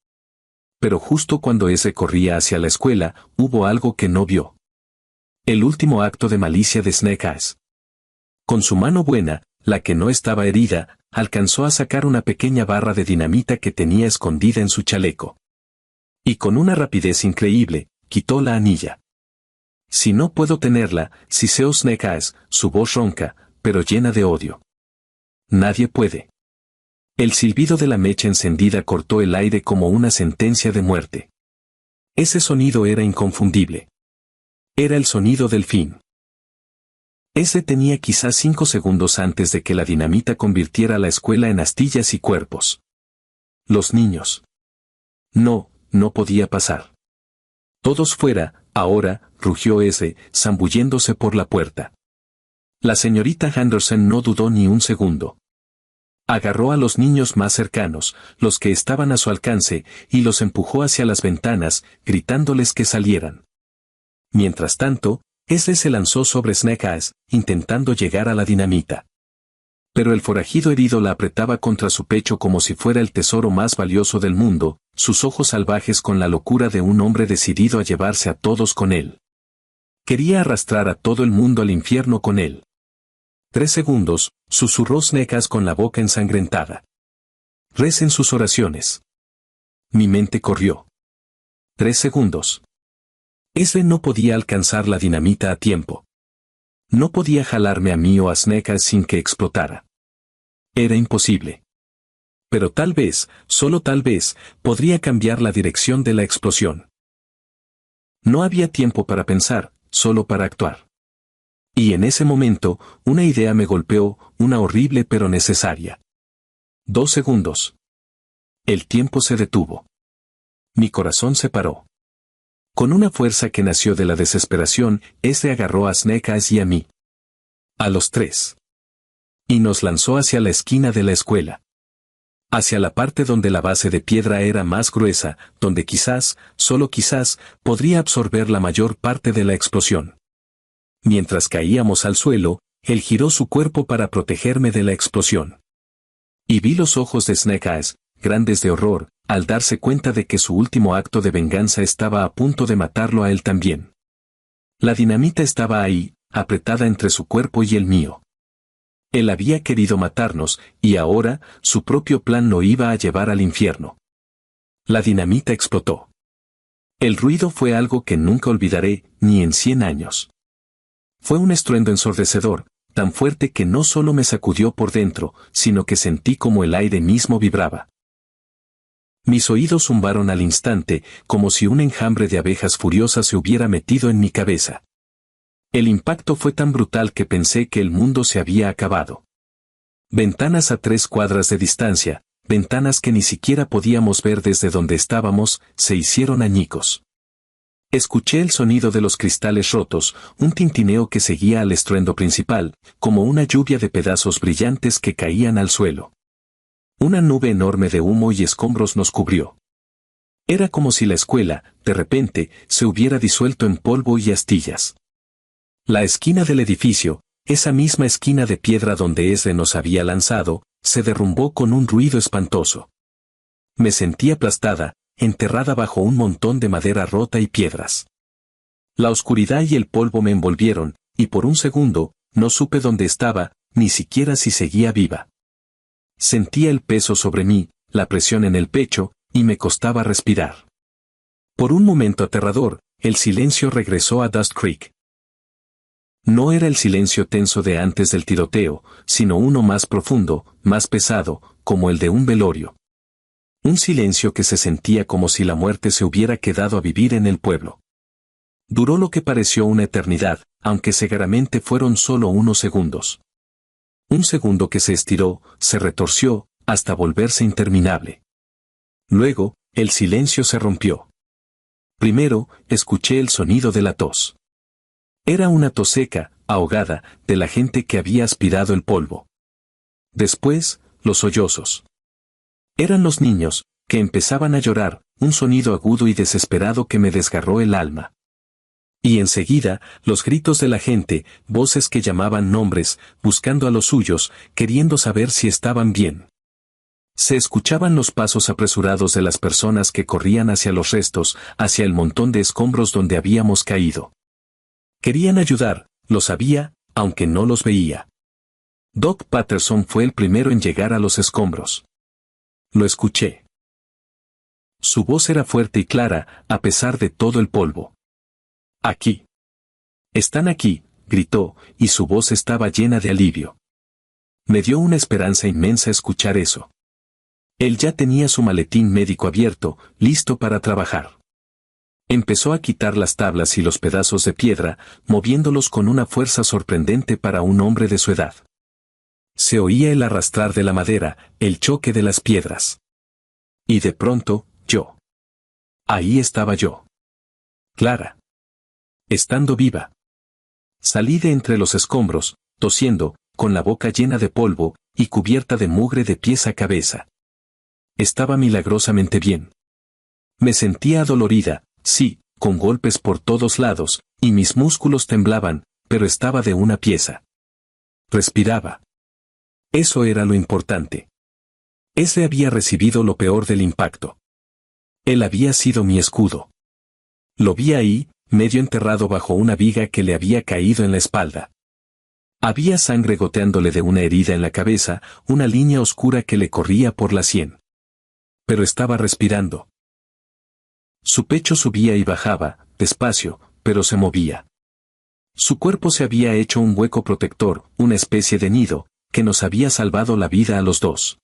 Pero justo cuando ese corría hacia la escuela, hubo algo que no vio. El último acto de malicia de Snake Eyes. Con su mano buena, la que no estaba herida, alcanzó a sacar una pequeña barra de dinamita que tenía escondida en su chaleco. Y con una rapidez increíble, quitó la anilla. Si no puedo tenerla, siseó Snake Eyes, su voz ronca, pero llena de odio. Nadie puede. El silbido de la mecha encendida cortó el aire como una sentencia de muerte. Ese sonido era inconfundible. Era el sonido del fin. Ese tenía quizás 5 segundos antes de que la dinamita convirtiera la escuela en astillas y cuerpos. Los niños. No, no podía pasar. Todos fuera, ahora, rugió ese, zambulléndose por la puerta. La señorita Henderson no dudó ni un segundo. Agarró a los niños más cercanos, los que estaban a su alcance, y los empujó hacia las ventanas, gritándoles que salieran. Mientras tanto, ese se lanzó sobre Snake Eyes, intentando llegar a la dinamita. Pero el forajido herido la apretaba contra su pecho como si fuera el tesoro más valioso del mundo, sus ojos salvajes con la locura de un hombre decidido a llevarse a todos con él. Quería arrastrar a todo el mundo al infierno con él. 3 segundos, susurró Snake Eyes con la boca ensangrentada. Recen sus oraciones. Mi mente corrió. 3 segundos. Ese no podía alcanzar la dinamita a tiempo. No podía jalarme a mí o a Snake Eyes sin que explotara. Era imposible. Pero tal vez, solo tal vez, podría cambiar la dirección de la explosión. No había tiempo para pensar, solo para actuar. Y en ese momento, una idea me golpeó, una horrible pero necesaria. 2 segundos. El tiempo se detuvo. Mi corazón se paró. Con una fuerza que nació de la desesperación, ese agarró a Snake Eyes y a mí. A los 3. Y nos lanzó hacia la esquina de la escuela. Hacia la parte donde la base de piedra era más gruesa, donde quizás, solo quizás, podría absorber la mayor parte de la explosión. Mientras caíamos al suelo, él giró su cuerpo para protegerme de la explosión. Y vi los ojos de Snake Eyes, grandes de horror, al darse cuenta de que su último acto de venganza estaba a punto de matarlo a él también. La dinamita estaba ahí, apretada entre su cuerpo y el mío. Él había querido matarnos, y ahora, su propio plan lo iba a llevar al infierno. La dinamita explotó. El ruido fue algo que nunca olvidaré, ni en 100 años. Fue un estruendo ensordecedor, tan fuerte que no solo me sacudió por dentro, sino que sentí como el aire mismo vibraba. Mis oídos zumbaron al instante, como si un enjambre de abejas furiosas se hubiera metido en mi cabeza. El impacto fue tan brutal que pensé que el mundo se había acabado. Ventanas a 3 cuadras de distancia, ventanas que ni siquiera podíamos ver desde donde estábamos, se hicieron añicos. Escuché el sonido de los cristales rotos, un tintineo que seguía al estruendo principal, como una lluvia de pedazos brillantes que caían al suelo. Una nube enorme de humo y escombros nos cubrió. Era como si la escuela, de repente, se hubiera disuelto en polvo y astillas. La esquina del edificio, esa misma esquina de piedra donde Esre nos había lanzado, se derrumbó con un ruido espantoso. Me sentí aplastada, enterrada bajo un montón de madera rota y piedras. La oscuridad y el polvo me envolvieron, y por un segundo, no supe dónde estaba, ni siquiera si seguía viva. Sentía el peso sobre mí, la presión en el pecho, y me costaba respirar. Por un momento aterrador, el silencio regresó a Dust Creek. No era el silencio tenso de antes del tiroteo, sino uno más profundo, más pesado, como el de un velorio. Un silencio que se sentía como si la muerte se hubiera quedado a vivir en el pueblo. Duró lo que pareció una eternidad, aunque cegaramente fueron solo unos segundos. Un segundo que se estiró, se retorció, hasta volverse interminable. Luego, el silencio se rompió. Primero, escuché el sonido de la tos. Era una tos seca, ahogada, de la gente que había aspirado el polvo. Después, los sollozos. Eran los niños, que empezaban a llorar, un sonido agudo y desesperado que me desgarró el alma. Y enseguida, los gritos de la gente, voces que llamaban nombres, buscando a los suyos, queriendo saber si estaban bien. Se escuchaban los pasos apresurados de las personas que corrían hacia los restos, hacia el montón de escombros donde habíamos caído. Querían ayudar, lo sabía, aunque no los veía. Doc Patterson fue el primero en llegar a los escombros. Lo escuché. Su voz era fuerte y clara, a pesar de todo el polvo. «Aquí. Están aquí», gritó, y su voz estaba llena de alivio. Me dio una esperanza inmensa escuchar eso. Él ya tenía su maletín médico abierto, listo para trabajar. Empezó a quitar las tablas y los pedazos de piedra, moviéndolos con una fuerza sorprendente para un hombre de su edad. Se oía el arrastrar de la madera, el choque de las piedras. Y de pronto, yo. Ahí estaba yo. Clara. Estando viva. Salí de entre los escombros, tosiendo, con la boca llena de polvo, y cubierta de mugre de pies a cabeza. Estaba milagrosamente bien. Me sentía adolorida, sí, con golpes por todos lados, y mis músculos temblaban, pero estaba de una pieza. Respiraba. Eso era lo importante. Ese había recibido lo peor del impacto. Él había sido mi escudo. Lo vi ahí, medio enterrado bajo una viga que le había caído en la espalda. Había sangre goteándole de una herida en la cabeza, una línea oscura que le corría por la sien. Pero estaba respirando. Su pecho subía y bajaba, despacio, pero se movía. Su cuerpo se había hecho un hueco protector, una especie de nido, que nos había salvado la vida a los dos.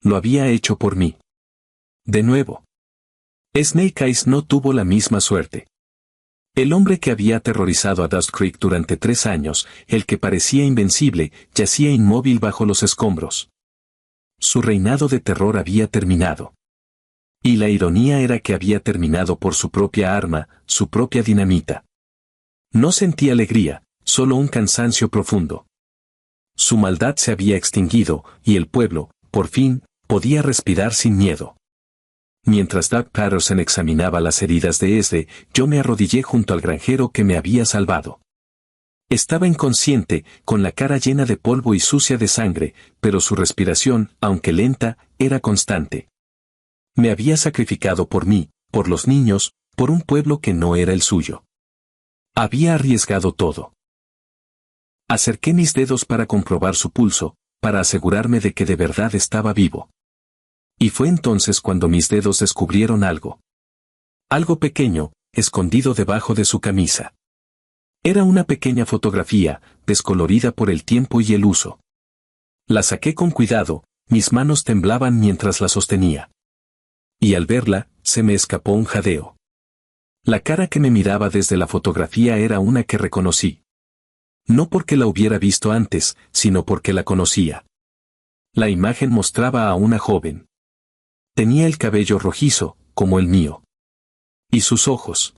Lo había hecho por mí. De nuevo. Snake Eyes no tuvo la misma suerte. El hombre que había aterrorizado a Dust Creek durante 3 años, el que parecía invencible, yacía inmóvil bajo los escombros. Su reinado de terror había terminado. Y la ironía era que había terminado por su propia arma, su propia dinamita. No sentía alegría, solo un cansancio profundo. Su maldad se había extinguido, y el pueblo, por fin, podía respirar sin miedo. Mientras Doc Patterson examinaba las heridas de Esre, yo me arrodillé junto al granjero que me había salvado. Estaba inconsciente, con la cara llena de polvo y sucia de sangre, pero su respiración, aunque lenta, era constante. Me había sacrificado por mí, por los niños, por un pueblo que no era el suyo. Había arriesgado todo. Acerqué mis dedos para comprobar su pulso, para asegurarme de que de verdad estaba vivo. Y fue entonces cuando mis dedos descubrieron algo. Algo pequeño, escondido debajo de su camisa. Era una pequeña fotografía, descolorida por el tiempo y el uso. La saqué con cuidado, mis manos temblaban mientras la sostenía. Y al verla, se me escapó un jadeo. La cara que me miraba desde la fotografía era una que reconocí. No porque la hubiera visto antes, sino porque la conocía. La imagen mostraba a una joven. Tenía el cabello rojizo, como el mío. Y sus ojos.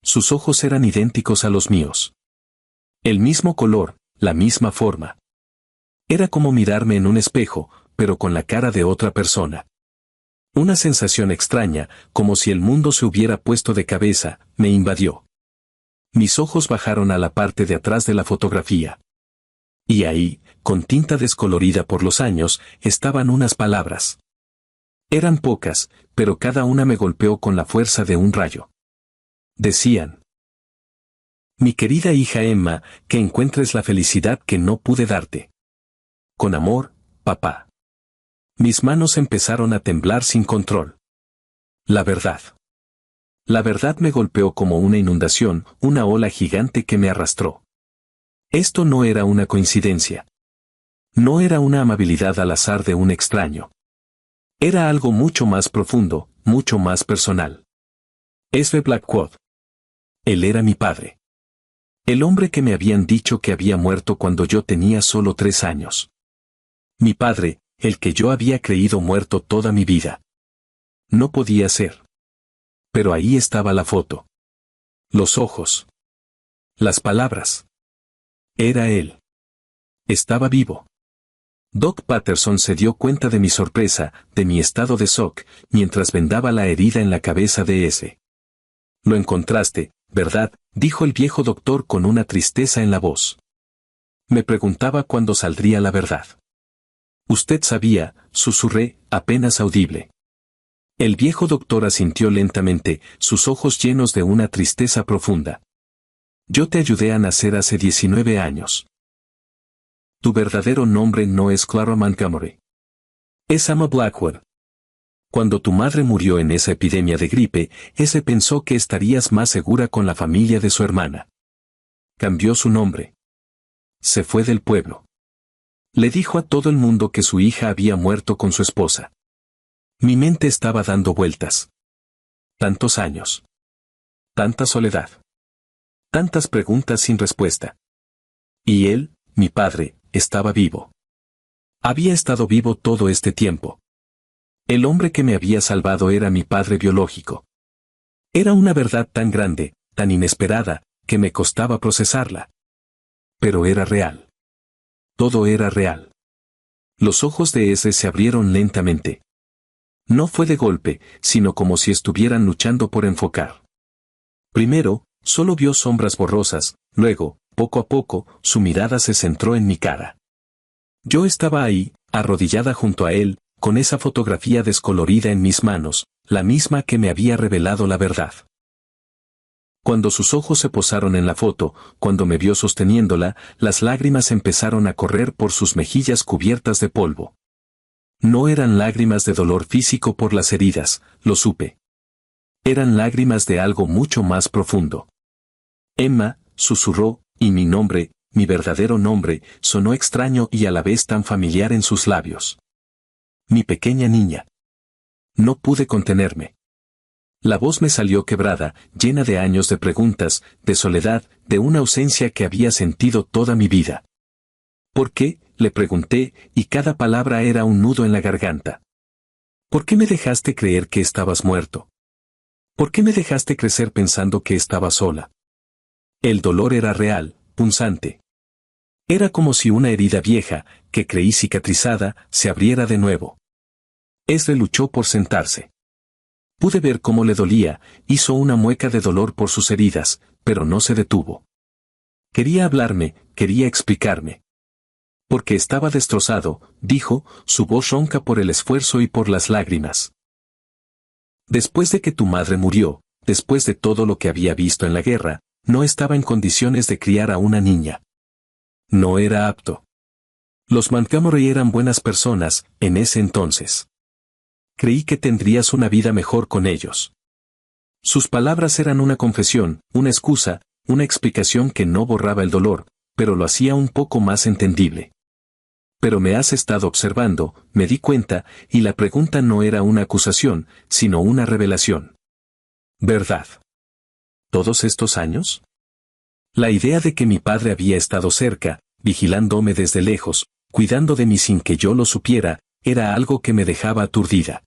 Sus ojos eran idénticos a los míos. El mismo color, la misma forma. Era como mirarme en un espejo, pero con la cara de otra persona. Una sensación extraña, como si el mundo se hubiera puesto de cabeza, me invadió. Mis ojos bajaron a la parte de atrás de la fotografía. Y ahí, con tinta descolorida por los años, estaban unas palabras. Eran pocas, pero cada una me golpeó con la fuerza de un rayo. Decían: mi querida hija Emma, que encuentres la felicidad que no pude darte. Con amor, papá. Mis manos empezaron a temblar sin control. La verdad. La verdad me golpeó como una inundación, una ola gigante que me arrastró. Esto no era una coincidencia. No era una amabilidad al azar de un extraño. Era algo mucho más profundo, mucho más personal. S.B. Blackwood. Él era mi padre. El hombre que me habían dicho que había muerto cuando yo tenía solo 3 años. Mi padre, el que yo había creído muerto toda mi vida. No podía ser. Pero ahí estaba la foto. Los ojos. Las palabras. Era él. Estaba vivo. Doc Patterson se dio cuenta de mi sorpresa, de mi estado de shock, mientras vendaba la herida en la cabeza de ese. Lo encontraste, ¿verdad?, dijo el viejo doctor con una tristeza en la voz. Me preguntaba cuándo saldría la verdad. Usted sabía, susurré, apenas audible. El viejo doctor asintió lentamente, sus ojos llenos de una tristeza profunda. Yo te ayudé a nacer hace 19 años. Tu verdadero nombre no es Clara Montgomery. Es Emma Blackwood. Cuando tu madre murió en esa epidemia de gripe, ese pensó que estarías más segura con la familia de su hermana. Cambió su nombre. Se fue del pueblo. Le dijo a todo el mundo que su hija había muerto con su esposa. Mi mente estaba dando vueltas. Tantos años. Tanta soledad. Tantas preguntas sin respuesta. Y él, mi padre, estaba vivo. Había estado vivo todo este tiempo. El hombre que me había salvado era mi padre biológico. Era una verdad tan grande, tan inesperada, que me costaba procesarla. Pero era real. Todo era real. Los ojos de ese se abrieron lentamente. No fue de golpe, sino como si estuvieran luchando por enfocar. Primero, solo vio sombras borrosas, luego, poco a poco, su mirada se centró en mi cara. Yo estaba ahí, arrodillada junto a él, con esa fotografía descolorida en mis manos, la misma que me había revelado la verdad. Cuando sus ojos se posaron en la foto, cuando me vio sosteniéndola, las lágrimas empezaron a correr por sus mejillas cubiertas de polvo. No eran lágrimas de dolor físico por las heridas, lo supe. Eran lágrimas de algo mucho más profundo. Emma, susurró, y mi nombre, mi verdadero nombre, sonó extraño y a la vez tan familiar en sus labios. Mi pequeña niña. No pude contenerme. La voz me salió quebrada, llena de años de preguntas, de soledad, de una ausencia que había sentido toda mi vida. ¿Por qué?, le pregunté, y cada palabra era un nudo en la garganta. ¿Por qué me dejaste creer que estabas muerto? ¿Por qué me dejaste crecer pensando que estaba sola? El dolor era real, punzante. Era como si una herida vieja, que creí cicatrizada, se abriera de nuevo. Esre luchó por sentarse. Pude ver cómo le dolía, hizo una mueca de dolor por sus heridas, pero no se detuvo. Quería hablarme, quería explicarme. Porque estaba destrozado, dijo, su voz ronca por el esfuerzo y por las lágrimas. Después de que tu madre murió, después de todo lo que había visto en la guerra, no estaba en condiciones de criar a una niña. No era apto. Los Montgomery eran buenas personas, en ese entonces. Creí que tendrías una vida mejor con ellos. Sus palabras eran una confesión, una excusa, una explicación que no borraba el dolor, pero lo hacía un poco más entendible. Pero me has estado observando, me di cuenta, y la pregunta no era una acusación, sino una revelación. ¿Verdad? ¿Todos estos años? La idea de que mi padre había estado cerca, vigilándome desde lejos, cuidando de mí sin que yo lo supiera, era algo que me dejaba aturdida.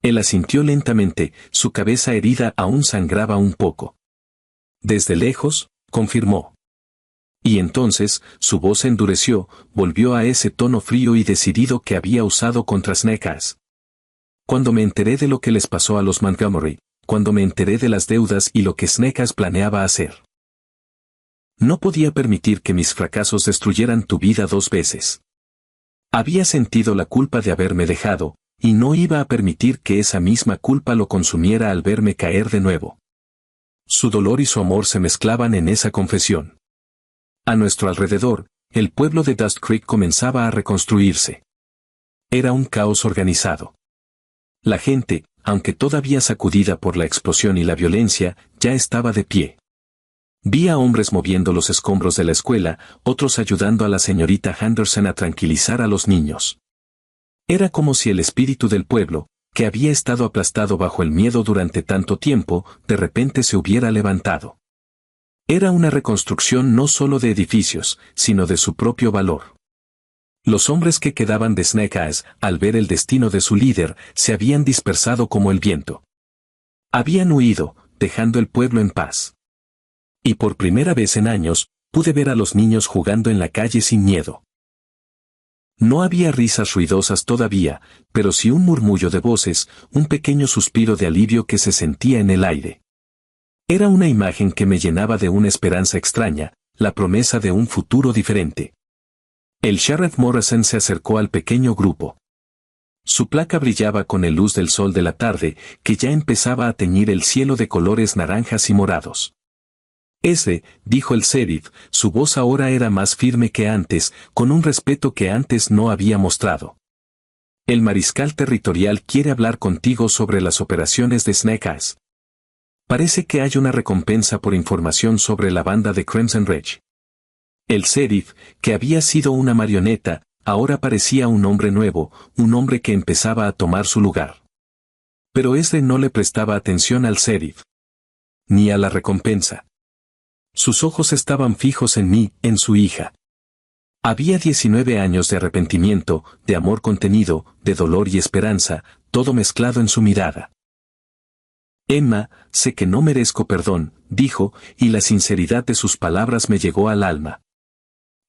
Él asintió lentamente, su cabeza herida aún sangraba un poco. Desde lejos, confirmó. Y entonces, su voz se endureció, volvió a ese tono frío y decidido que había usado contra Snake Eyes. Cuando me enteré de lo que les pasó a los Montgomery, cuando me enteré de las deudas y lo que Snake Eyes planeaba hacer. No podía permitir que mis fracasos destruyeran tu vida 2 veces. Había sentido la culpa de haberme dejado, y no iba a permitir que esa misma culpa lo consumiera al verme caer de nuevo. Su dolor y su amor se mezclaban en esa confesión. A nuestro alrededor, el pueblo de Dust Creek comenzaba a reconstruirse. Era un caos organizado. La gente, aunque todavía sacudida por la explosión y la violencia, ya estaba de pie. Vi a hombres moviendo los escombros de la escuela, otros ayudando a la señorita Henderson a tranquilizar a los niños. Era como si el espíritu del pueblo, que había estado aplastado bajo el miedo durante tanto tiempo, de repente se hubiera levantado. Era una reconstrucción no solo de edificios, sino de su propio valor. Los hombres que quedaban de Snake Eyes, al ver el destino de su líder, se habían dispersado como el viento. Habían huido, dejando el pueblo en paz. Y por primera vez en años, pude ver a los niños jugando en la calle sin miedo. No había risas ruidosas todavía, pero sí un murmullo de voces, un pequeño suspiro de alivio que se sentía en el aire. Era una imagen que me llenaba de una esperanza extraña, la promesa de un futuro diferente. El Sheriff Morrison se acercó al pequeño grupo. Su placa brillaba con la luz del sol de la tarde, que ya empezaba a teñir el cielo de colores naranjas y morados. Dijo el sheriff, su voz ahora era más firme que antes, con un respeto que antes no había mostrado. El mariscal territorial quiere hablar contigo sobre las operaciones de Snake Eyes. Parece que hay una recompensa por información sobre la banda de Crimson Ridge. El sheriff, que había sido una marioneta, ahora parecía un hombre nuevo, un hombre que empezaba a tomar su lugar. Pero no le prestaba atención al sheriff. Ni a la recompensa. Sus ojos estaban fijos en mí, en su hija. Había 19 años de arrepentimiento, de amor contenido, de dolor y esperanza, todo mezclado en su mirada. Emma, sé que no merezco perdón, dijo, y la sinceridad de sus palabras me llegó al alma.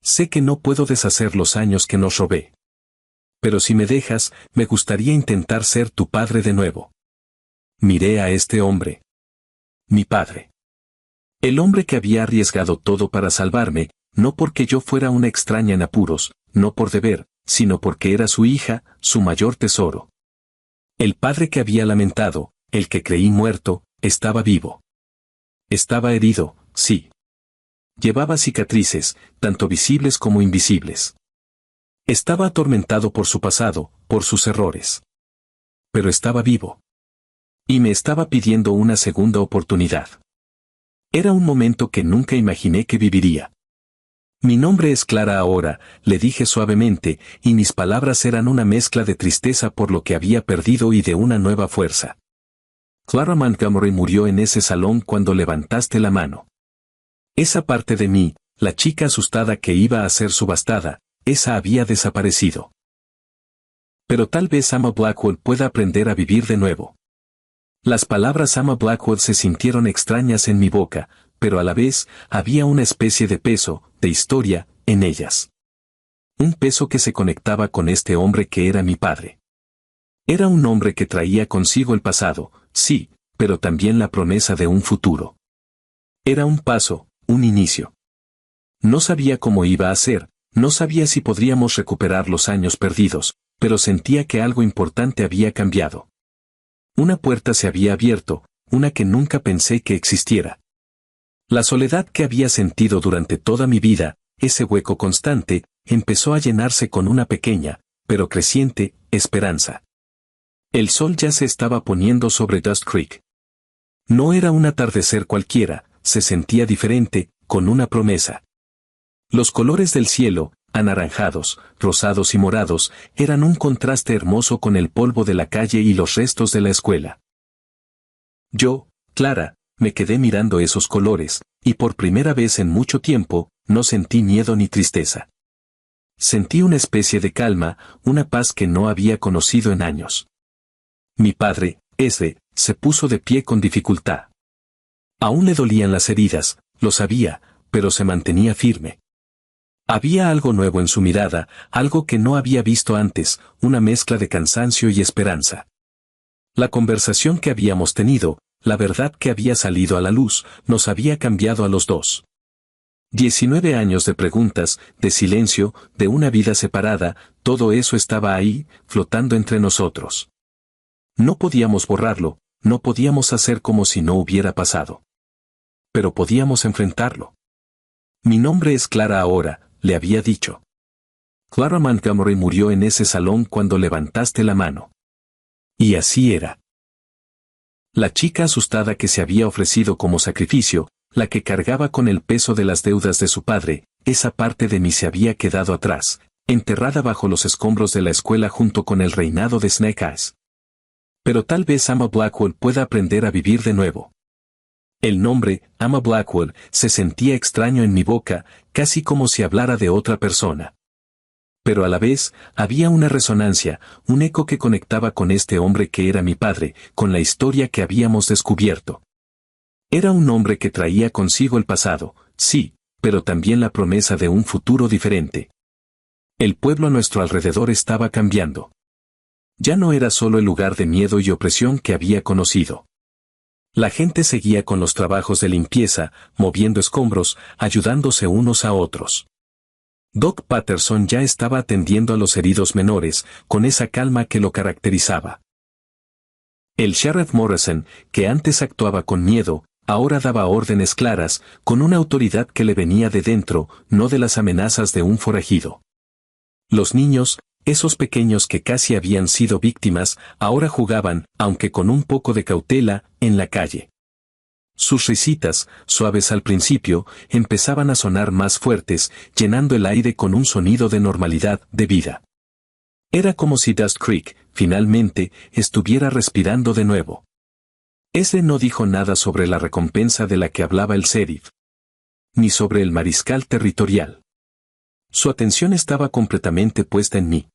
Sé que no puedo deshacer los años que nos robé. Pero si me dejas, me gustaría intentar ser tu padre de nuevo. Miré a este hombre. Mi padre. El hombre que había arriesgado todo para salvarme, no porque yo fuera una extraña en apuros, no por deber, sino porque era su hija, su mayor tesoro. El padre que había lamentado, el que creí muerto, estaba vivo. Estaba herido, sí. Llevaba cicatrices, tanto visibles como invisibles. Estaba atormentado por su pasado, por sus errores. Pero estaba vivo. Y me estaba pidiendo una segunda oportunidad. Era un momento que nunca imaginé que viviría. Mi nombre es Clara ahora, le dije suavemente, y mis palabras eran una mezcla de tristeza por lo que había perdido y de una nueva fuerza. Clara Montgomery murió en ese salón cuando levantaste la mano. Esa parte de mí, la chica asustada que iba a ser subastada, esa había desaparecido. Pero tal vez Ama Blackwood pueda aprender a vivir de nuevo. Las palabras Ama Blackwood se sintieron extrañas en mi boca, pero a la vez, había una especie de peso, de historia, en ellas. Un peso que se conectaba con este hombre que era mi padre. Era un hombre que traía consigo el pasado, sí, pero también la promesa de un futuro. Era un paso, un inicio. No sabía cómo iba a ser, no sabía si podríamos recuperar los años perdidos, pero sentía que algo importante había cambiado. Una puerta se había abierto, una que nunca pensé que existiera. La soledad que había sentido durante toda mi vida, ese hueco constante, empezó a llenarse con una pequeña, pero creciente, esperanza. El sol ya se estaba poniendo sobre Dust Creek. No era un atardecer cualquiera, se sentía diferente, con una promesa. Los colores del cielo, anaranjados, rosados y morados, eran un contraste hermoso con el polvo de la calle y los restos de la escuela. Yo, Clara, me quedé mirando esos colores, y por primera vez en mucho tiempo, no sentí miedo ni tristeza. Sentí una especie de calma, una paz que no había conocido en años. Mi padre, se puso de pie con dificultad. Aún le dolían las heridas, lo sabía, pero se mantenía firme. Había algo nuevo en su mirada, algo que no había visto antes, una mezcla de cansancio y esperanza. La conversación que habíamos tenido, la verdad que había salido a la luz, nos había cambiado a los dos. 19 años de preguntas, de silencio, de una vida separada, todo eso estaba ahí, flotando entre nosotros. No podíamos borrarlo, no podíamos hacer como si no hubiera pasado. Pero podíamos enfrentarlo. Mi nombre es Clara ahora, le había dicho. Clara Montgomery murió en ese salón cuando levantaste la mano. Y así era. La chica asustada que se había ofrecido como sacrificio, la que cargaba con el peso de las deudas de su padre, esa parte de mí se había quedado atrás, enterrada bajo los escombros de la escuela junto con el reinado de Snake Eyes. Pero tal vez Ama Blackwell pueda aprender a vivir de nuevo. El nombre, Ama Blackwell, se sentía extraño en mi boca, casi como si hablara de otra persona. Pero a la vez, había una resonancia, un eco que conectaba con este hombre que era mi padre, con la historia que habíamos descubierto. Era un hombre que traía consigo el pasado, sí, pero también la promesa de un futuro diferente. El pueblo a nuestro alrededor estaba cambiando. Ya no era solo el lugar de miedo y opresión que había conocido. La gente seguía con los trabajos de limpieza, moviendo escombros, ayudándose unos a otros. Doc Patterson ya estaba atendiendo a los heridos menores, con esa calma que lo caracterizaba. El Sheriff Morrison, que antes actuaba con miedo, ahora daba órdenes claras, con una autoridad que le venía de dentro, no de las amenazas de un forajido. Los niños, esos pequeños que casi habían sido víctimas, ahora jugaban, aunque con un poco de cautela, en la calle. Sus risitas, suaves al principio, empezaban a sonar más fuertes, llenando el aire con un sonido de normalidad, de vida. Era como si Dust Creek, finalmente, estuviera respirando de nuevo. Ese no dijo nada sobre la recompensa de la que hablaba el sheriff. Ni sobre el mariscal territorial. Su atención estaba completamente puesta en mí.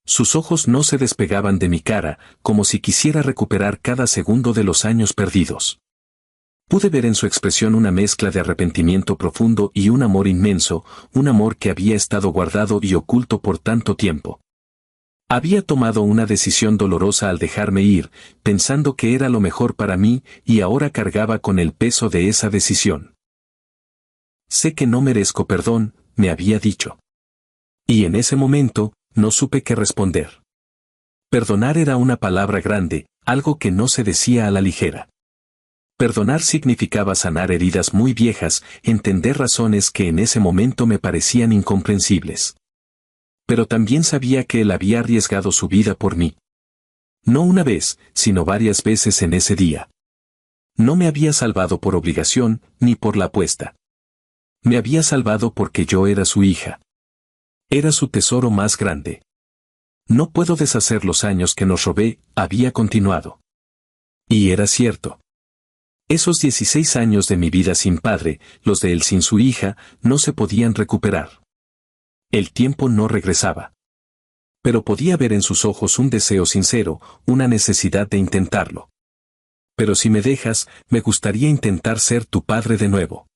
Sus ojos no se despegaban de mi cara, como si quisiera recuperar cada segundo de los años perdidos. Pude ver en su expresión una mezcla de arrepentimiento profundo y un amor inmenso, un amor que había estado guardado y oculto por tanto tiempo. Había tomado una decisión dolorosa al dejarme ir, pensando que era lo mejor para mí, y ahora cargaba con el peso de esa decisión. Sé que no merezco perdón, me había dicho. Y en ese momento, no supe qué responder. Perdonar era una palabra grande, algo que no se decía a la ligera. Perdonar significaba sanar heridas muy viejas, entender razones que en ese momento me parecían incomprensibles. Pero también sabía que él había arriesgado su vida por mí. No una vez, sino varias veces en ese día. No me había salvado por obligación, ni por la apuesta. Me había salvado porque yo era su hija. Era su tesoro más grande. No puedo deshacer los años que nos robé, había continuado. Y era cierto. Esos 16 años de mi vida sin padre, los de él sin su hija, no se podían recuperar. El tiempo no regresaba. Pero podía ver en sus ojos un deseo sincero, una necesidad de intentarlo. Pero si me dejas, me gustaría intentar ser tu padre de nuevo.